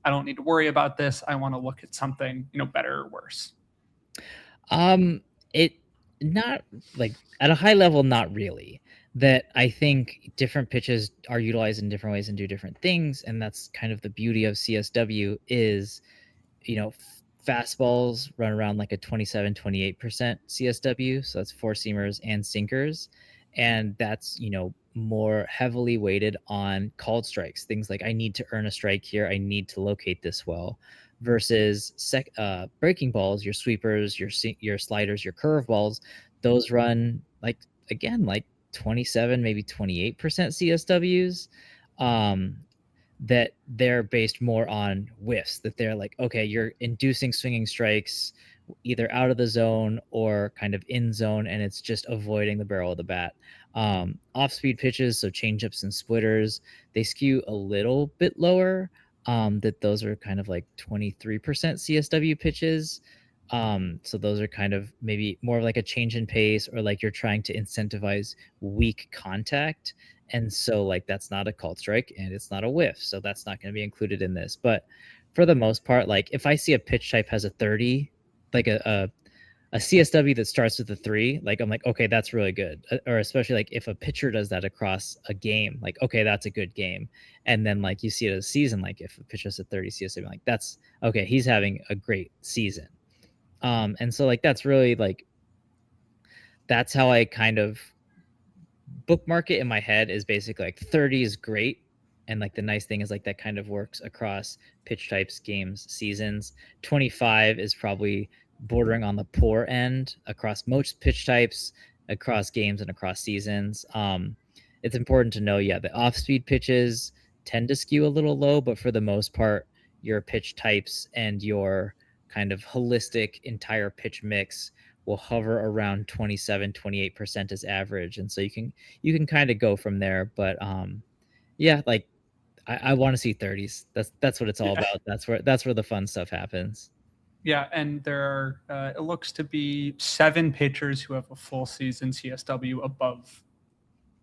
I don't need to worry about this. I want to look at something, better or worse? It not like at a high level, not really. That I think different pitches are utilized in different ways and do different things, and that's kind of the beauty of CSW is, fastballs run around like a 27-28% CSW, so that's four seamers and sinkers, and that's more heavily weighted on called strikes, things like I need to earn a strike here, I need to locate this well, versus breaking balls, your sweepers, your sliders, your curveballs, those run like 27, maybe 28% CSWs. That they're based more on whiffs, that they're like, okay, you're inducing swinging strikes either out of the zone or kind of in zone, and it's just avoiding the barrel of the bat. Off-speed pitches, so changeups and splitters, they skew a little bit lower, that those are kind of like 23% CSW pitches. So those are kind of maybe more like a change in pace, or like you're trying to incentivize weak contact. And so like that's not a called strike and it's not a whiff. So that's not going to be included in this. But for the most part, like if I see a pitch type has a 30, like a CSW that starts with a 3, like I'm like, okay, that's really good. Or especially like if a pitcher does that across a game, like, okay, that's a good game. And then like you see it as a season, like if a pitcher has a 30 CSW, like that's okay, he's having a great season. And so like that's really like that's how I kind of bookmark it in my head, is basically like 30 is great. And like the nice thing is like that kind of works across pitch types, games, seasons. 25 is probably bordering on the poor end across most pitch types, across games and across seasons. It's important to know, the off-speed pitches tend to skew a little low, but for the most part, your pitch types and your kind of holistic entire pitch mix will hover around 27-28% as average. And so you can kind of go from there. But yeah, like I want to see 30s. That's what it's all Yeah. about. That's where the fun stuff happens. Yeah, and there are it looks to be 7 pitchers who have a full season CSW above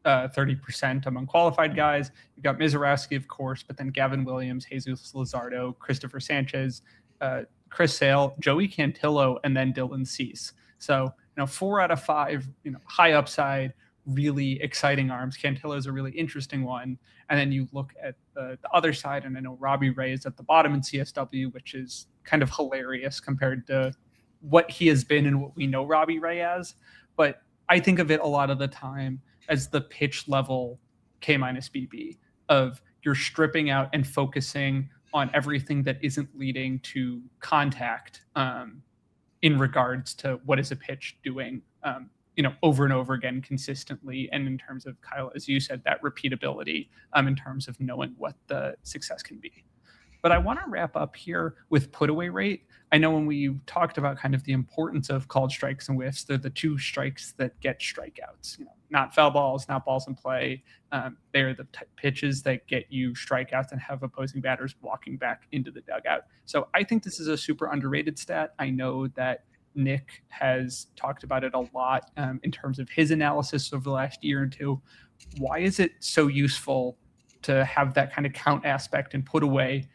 30% among qualified guys. You've got Mizorowski, of course, but then Gavin Williams, Jesus Luzardo, Christopher Sanchez, Chris Sale, Joey Cantillo, and then Dylan Cease. So, 4 out of 5, high upside, really exciting arms. Cantillo is a really interesting one. And then you look at the other side, and I know Robbie Ray is at the bottom in CSW, which is kind of hilarious compared to what he has been and what we know Robbie Ray as. But I think of it a lot of the time as the pitch level K minus BB of you're stripping out and focusing on everything that isn't leading to contact in regards to what is a pitch doing, over and over again consistently. And in terms of, Kyle, as you said, that repeatability in terms of knowing what the success can be. But I want to wrap up here with put-away rate. I know when we talked about kind of the importance of called strikes and whiffs, they're the 2 strikes that get strikeouts. Not foul balls, not balls in play. They're the pitches that get you strikeouts and have opposing batters walking back into the dugout. So I think this is a super underrated stat. I know that Nick has talked about it a lot in terms of his analysis over the last year or two. Why is it so useful to have that kind of count aspect and put away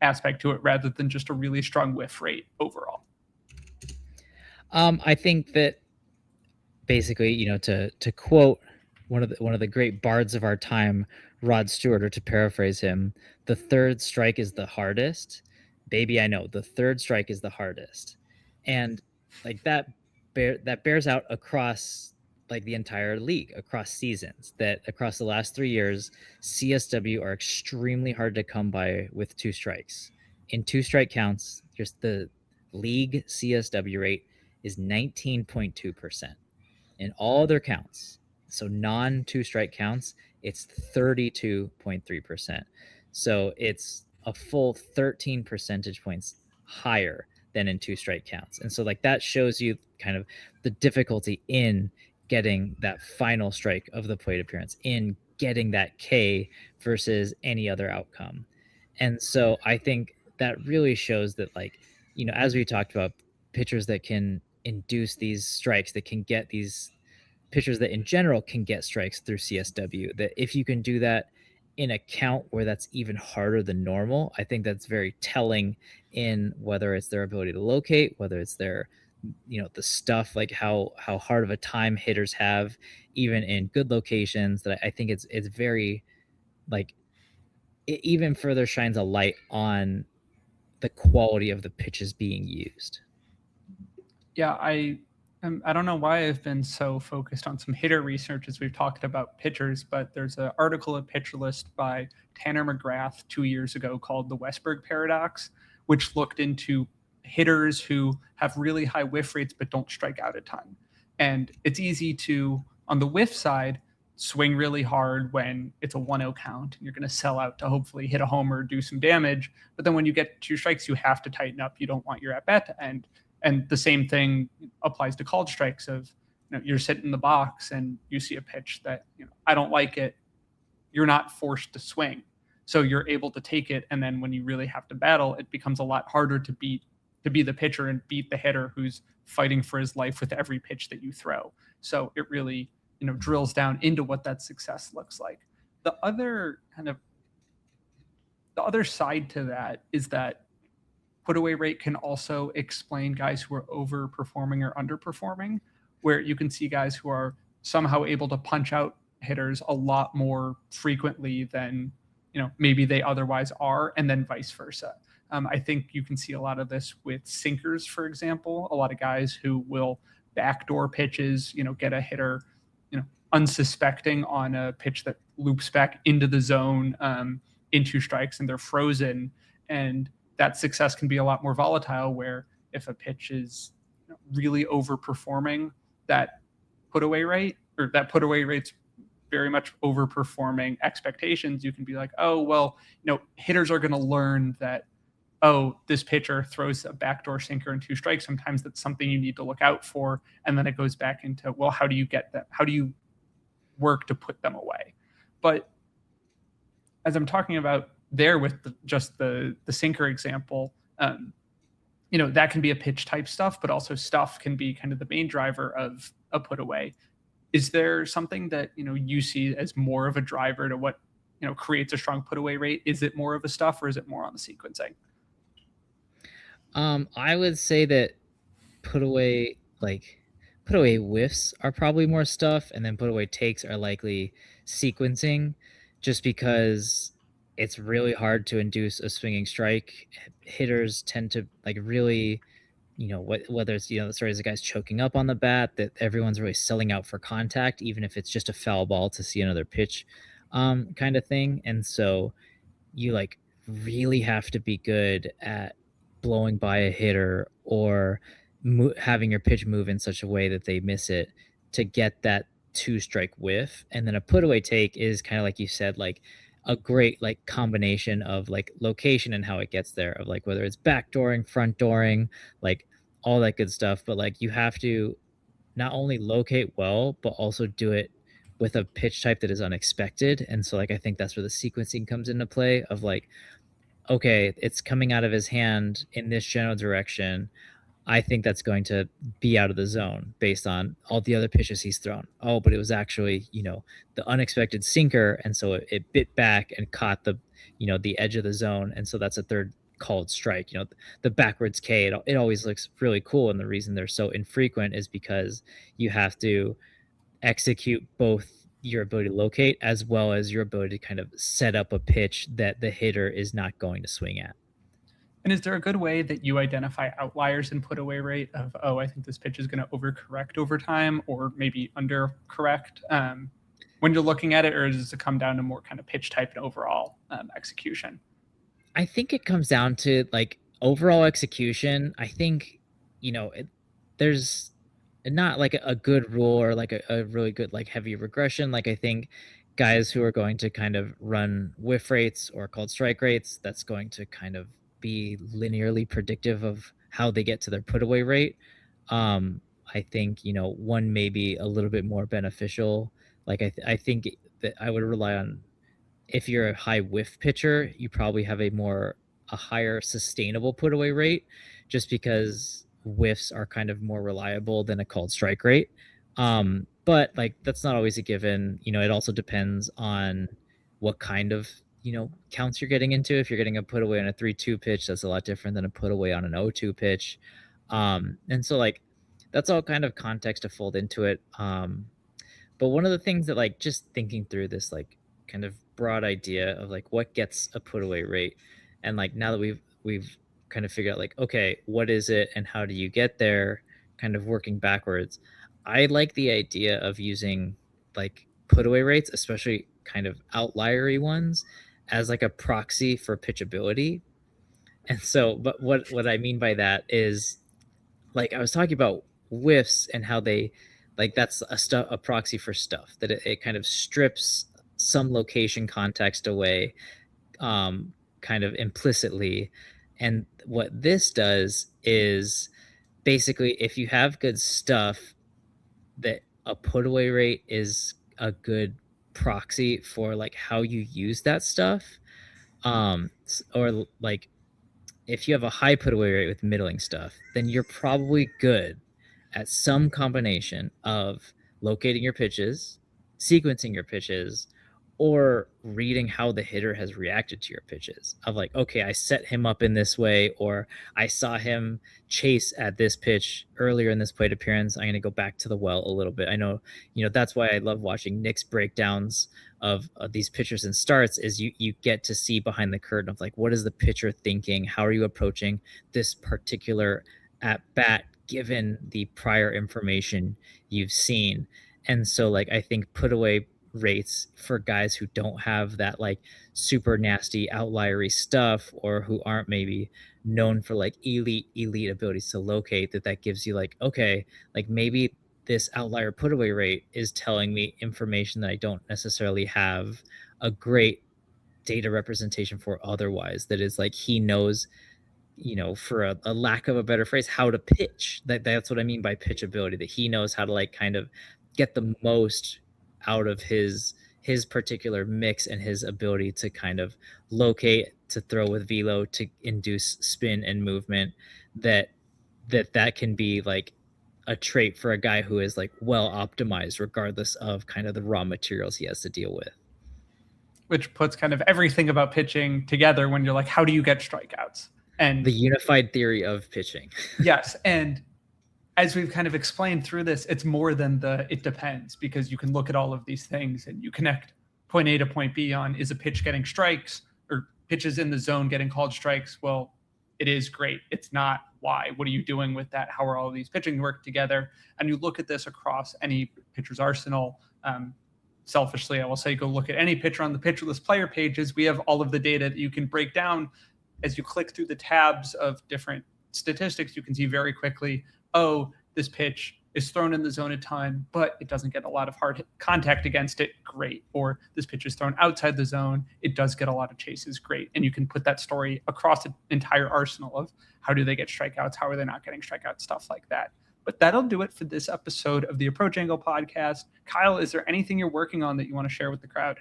aspect to it rather than just a really strong whiff rate overall? I think that basically, to quote one of the great bards of our time, Rod Stewart, or to paraphrase him, the third strike is the hardest. Baby, I know the third strike is the hardest. And like that bears out across like the entire league, across seasons, that across the last 3 years, CSW are extremely hard to come by with 2 strikes. In 2 strike counts, just the league CSW rate is 19.2%. In all other counts, so non 2 strike counts, it's 32.3%. So it's a full 13 percentage points higher than in 2 strike counts. And so like that shows you kind of the difficulty in getting that final strike of the plate appearance, in getting that K versus any other outcome. And so I think that really shows that, like, as we talked about, pitchers that can induce these strikes, that can get these pitchers that in general can get strikes through CSW, that if you can do that in a count where that's even harder than normal, I think that's very telling in whether it's their ability to locate, whether it's their the stuff, like how hard of a time hitters have even in good locations, that I think it's very, like, it even further shines a light on the quality of the pitches being used. Yeah, I don't know why I've been so focused on some hitter research as we've talked about pitchers, but there's an article at Pitcher List by Tanner McGrath 2 years ago called The Westberg Paradox, which looked into hitters who have really high whiff rates but don't strike out a ton. And it's easy to, on the whiff side, swing really hard when it's a 1-0 count and you're going to sell out to hopefully hit a homer, do some damage. But then when you get 2 strikes, you have to tighten up. You don't want your at bat to end. And the same thing applies to called strikes of, you're sitting in the box and you see a pitch that, I don't like it. You're not forced to swing. So you're able to take it. And then when you really have to battle, it becomes a lot harder to be the pitcher and beat the hitter who's fighting for his life with every pitch that you throw. So it really, drills down into what that success looks like. The other side to that is that put-away rate can also explain guys who are overperforming or underperforming, where you can see guys who are somehow able to punch out hitters a lot more frequently than maybe they otherwise are, and then vice versa. I think you can see a lot of this with sinkers, for example. A lot of guys who will backdoor pitches, get a hitter, unsuspecting on a pitch that loops back into the zone into strikes, and they're frozen. And that success can be a lot more volatile, where if a pitch is really overperforming that put away rate, or that put away rate's very much overperforming expectations, you can be like, oh, well, hitters are going to learn that, oh, this pitcher throws a backdoor sinker and 2 strikes. Sometimes that's something you need to look out for. And then it goes back into, well, how do you get them? How do you work to put them away? But as I'm talking about there with just the sinker example, that can be a pitch type stuff, but also stuff can be kind of the main driver of a put away. Is there something that you see as more of a driver to what creates a strong put away rate? Is it more of a stuff, or is it more on the sequencing? I would say that put away whiffs are probably more stuff, and then put away takes are likely sequencing, just because it's really hard to induce a swinging strike. Hitters tend to really, whether it's the story is the guy's choking up on the bat, that everyone's really selling out for contact, even if it's just a foul ball to see another pitch, kind of thing. And so you really have to be good at blowing by a hitter or having your pitch move in such a way that they miss it to get that 2-strike whiff. And then a put away take is kind of like you said, a great combination of location and how it gets there, of whether it's backdooring, front dooring, all that good stuff. But you have to not only locate well, but also do it with a pitch type that is unexpected. And so I think that's where the sequencing comes into play of okay, it's coming out of his hand in this general direction. I think that's going to be out of the zone based on all the other pitches he's thrown. Oh, but it was actually, the unexpected sinker. And so it bit back and caught the edge of the zone. And so that's a third called strike. The backwards K, it always looks really cool. And the reason they're so infrequent is because you have to execute both your ability to locate as well as your ability to kind of set up a pitch that the hitter is not going to swing at. And is there a good way that you identify outliers in put away rate of, oh, I think this pitch is going to overcorrect over time, or maybe undercorrect when you're looking at it, or does it come down to more kind of pitch type and overall execution? I think it comes down to overall execution. I think, there's not a good rule or a really good heavy regression. I think guys who are going to kind of run whiff rates or called strike rates, that's going to kind of be linearly predictive of how they get to their put away rate. I think one may be a little bit more beneficial. I think that I would rely on, if you're a high whiff pitcher, you probably have a higher sustainable put away rate, just because whiffs are kind of more reliable than a called strike rate. But that's not always a given. It also depends on what kind of counts you're getting into. If you're getting a put away on a 3-2 pitch, that's a lot different than a put away on an 0-2 pitch. And so that's all kind of context to fold into it. But one of the things that just thinking through this kind of broad idea of what gets a put away rate, and now that we've kind of figured out okay, what is it and how do you get there, kind of working backwards, I like the idea of using put away rates, especially kind of outliery ones, as a proxy for pitchability. And so, but what I mean by that is I was talking about whiffs and how they that's a proxy for stuff, that it kind of strips some location context away, kind of implicitly. And what this does is basically, if you have good stuff, that a put away rate is a good proxy for how you use that stuff. Or if you have a high put away rate with middling stuff, then you're probably good at some combination of locating your pitches, sequencing your pitches, or reading how the hitter has reacted to your pitches, of okay, I set him up in this way, or I saw him chase at this pitch earlier in this plate appearance. I'm going to go back to the well a little bit. I know, that's why I love watching Nick's breakdowns of these pitchers and starts, is you get to see behind the curtain of what is the pitcher thinking? How are you approaching this particular at bat, given the prior information you've seen? And so I think put away rates for guys who don't have that super nasty outliery stuff, or who aren't maybe known for elite abilities to locate, that gives you okay, maybe this outlier put-away rate is telling me information that I don't necessarily have a great data representation for otherwise. That is like he knows, for a lack of a better phrase, how to pitch. That's what I mean by pitchability, that he knows how to like kind of get the most out of his particular mix and his ability to kind of locate, to throw with velo, to induce spin and movement, that can be like a trait for a guy who is like well optimized regardless of kind of the raw materials he has to deal with. Which puts kind of everything about pitching together when you're like, how do you get strikeouts? And the unified theory of pitching. Yes. And as we've kind of explained through this, it's more than it depends, because you can look at all of these things and you connect point A to point B on, is a pitch getting strikes or pitches in the zone getting called strikes? Well, it is great. It's not. Why? What are you doing with that? How are all of these pitching work together? And you look at this across any pitcher's arsenal. Selfishly, I will say, go look at any pitcher on the pitcher list player pages. We have all of the data that you can break down. As you click through the tabs of different statistics, you can see very quickly, oh, this pitch is thrown in the zone a ton, but it doesn't get a lot of hard contact against it. Great. Or this pitch is thrown outside the zone. It does get a lot of chases. Great. And you can put that story across the entire arsenal of how do they get strikeouts? How are they not getting strikeouts? Stuff like that. But that'll do it for this episode of the Approach Angle podcast. Kyle, is there anything you're working on that you want to share with the crowd?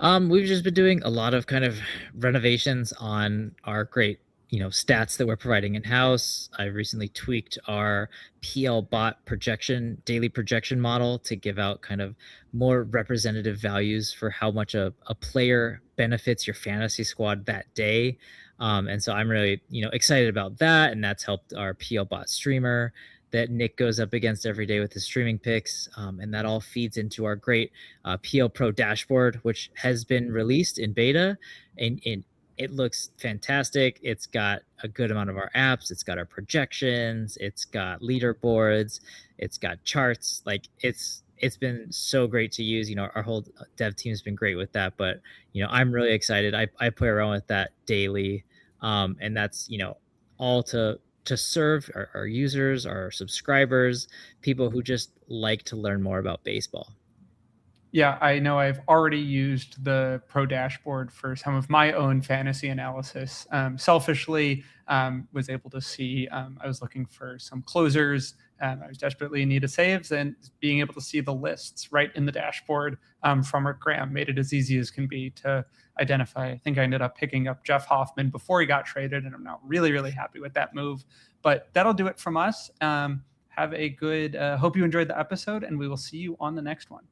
We've just been doing a lot of kind of renovations on our great, stats that we're providing in-house. I recently tweaked our PL bot daily projection model to give out kind of more representative values for how much a player benefits your fantasy squad that day. And so I'm really, excited about that. And that's helped our PL bot streamer that Nick goes up against every day with his streaming picks. And that all feeds into our great PL Pro dashboard, which has been released in beta, and it looks fantastic. It's got a good amount of our apps. It's got our projections. It's got leaderboards. It's got charts. Like it's been so great to use. Our whole dev team has been great with that, but I'm really excited. I play around with that daily. And that's, all to serve our users, our subscribers, people who just like to learn more about baseball. Yeah, I know I've already used the Pro Dashboard for some of my own fantasy analysis. Selfishly, was able to see, I was looking for some closers. I was desperately in need of saves, and being able to see the lists right in the dashboard from Rick Graham made it as easy as can be to identify. I think I ended up picking up Jeff Hoffman before he got traded, and I'm now really, really happy with that move. But that'll do it from us. Have a good, hope you enjoyed the episode, and we will see you on the next one.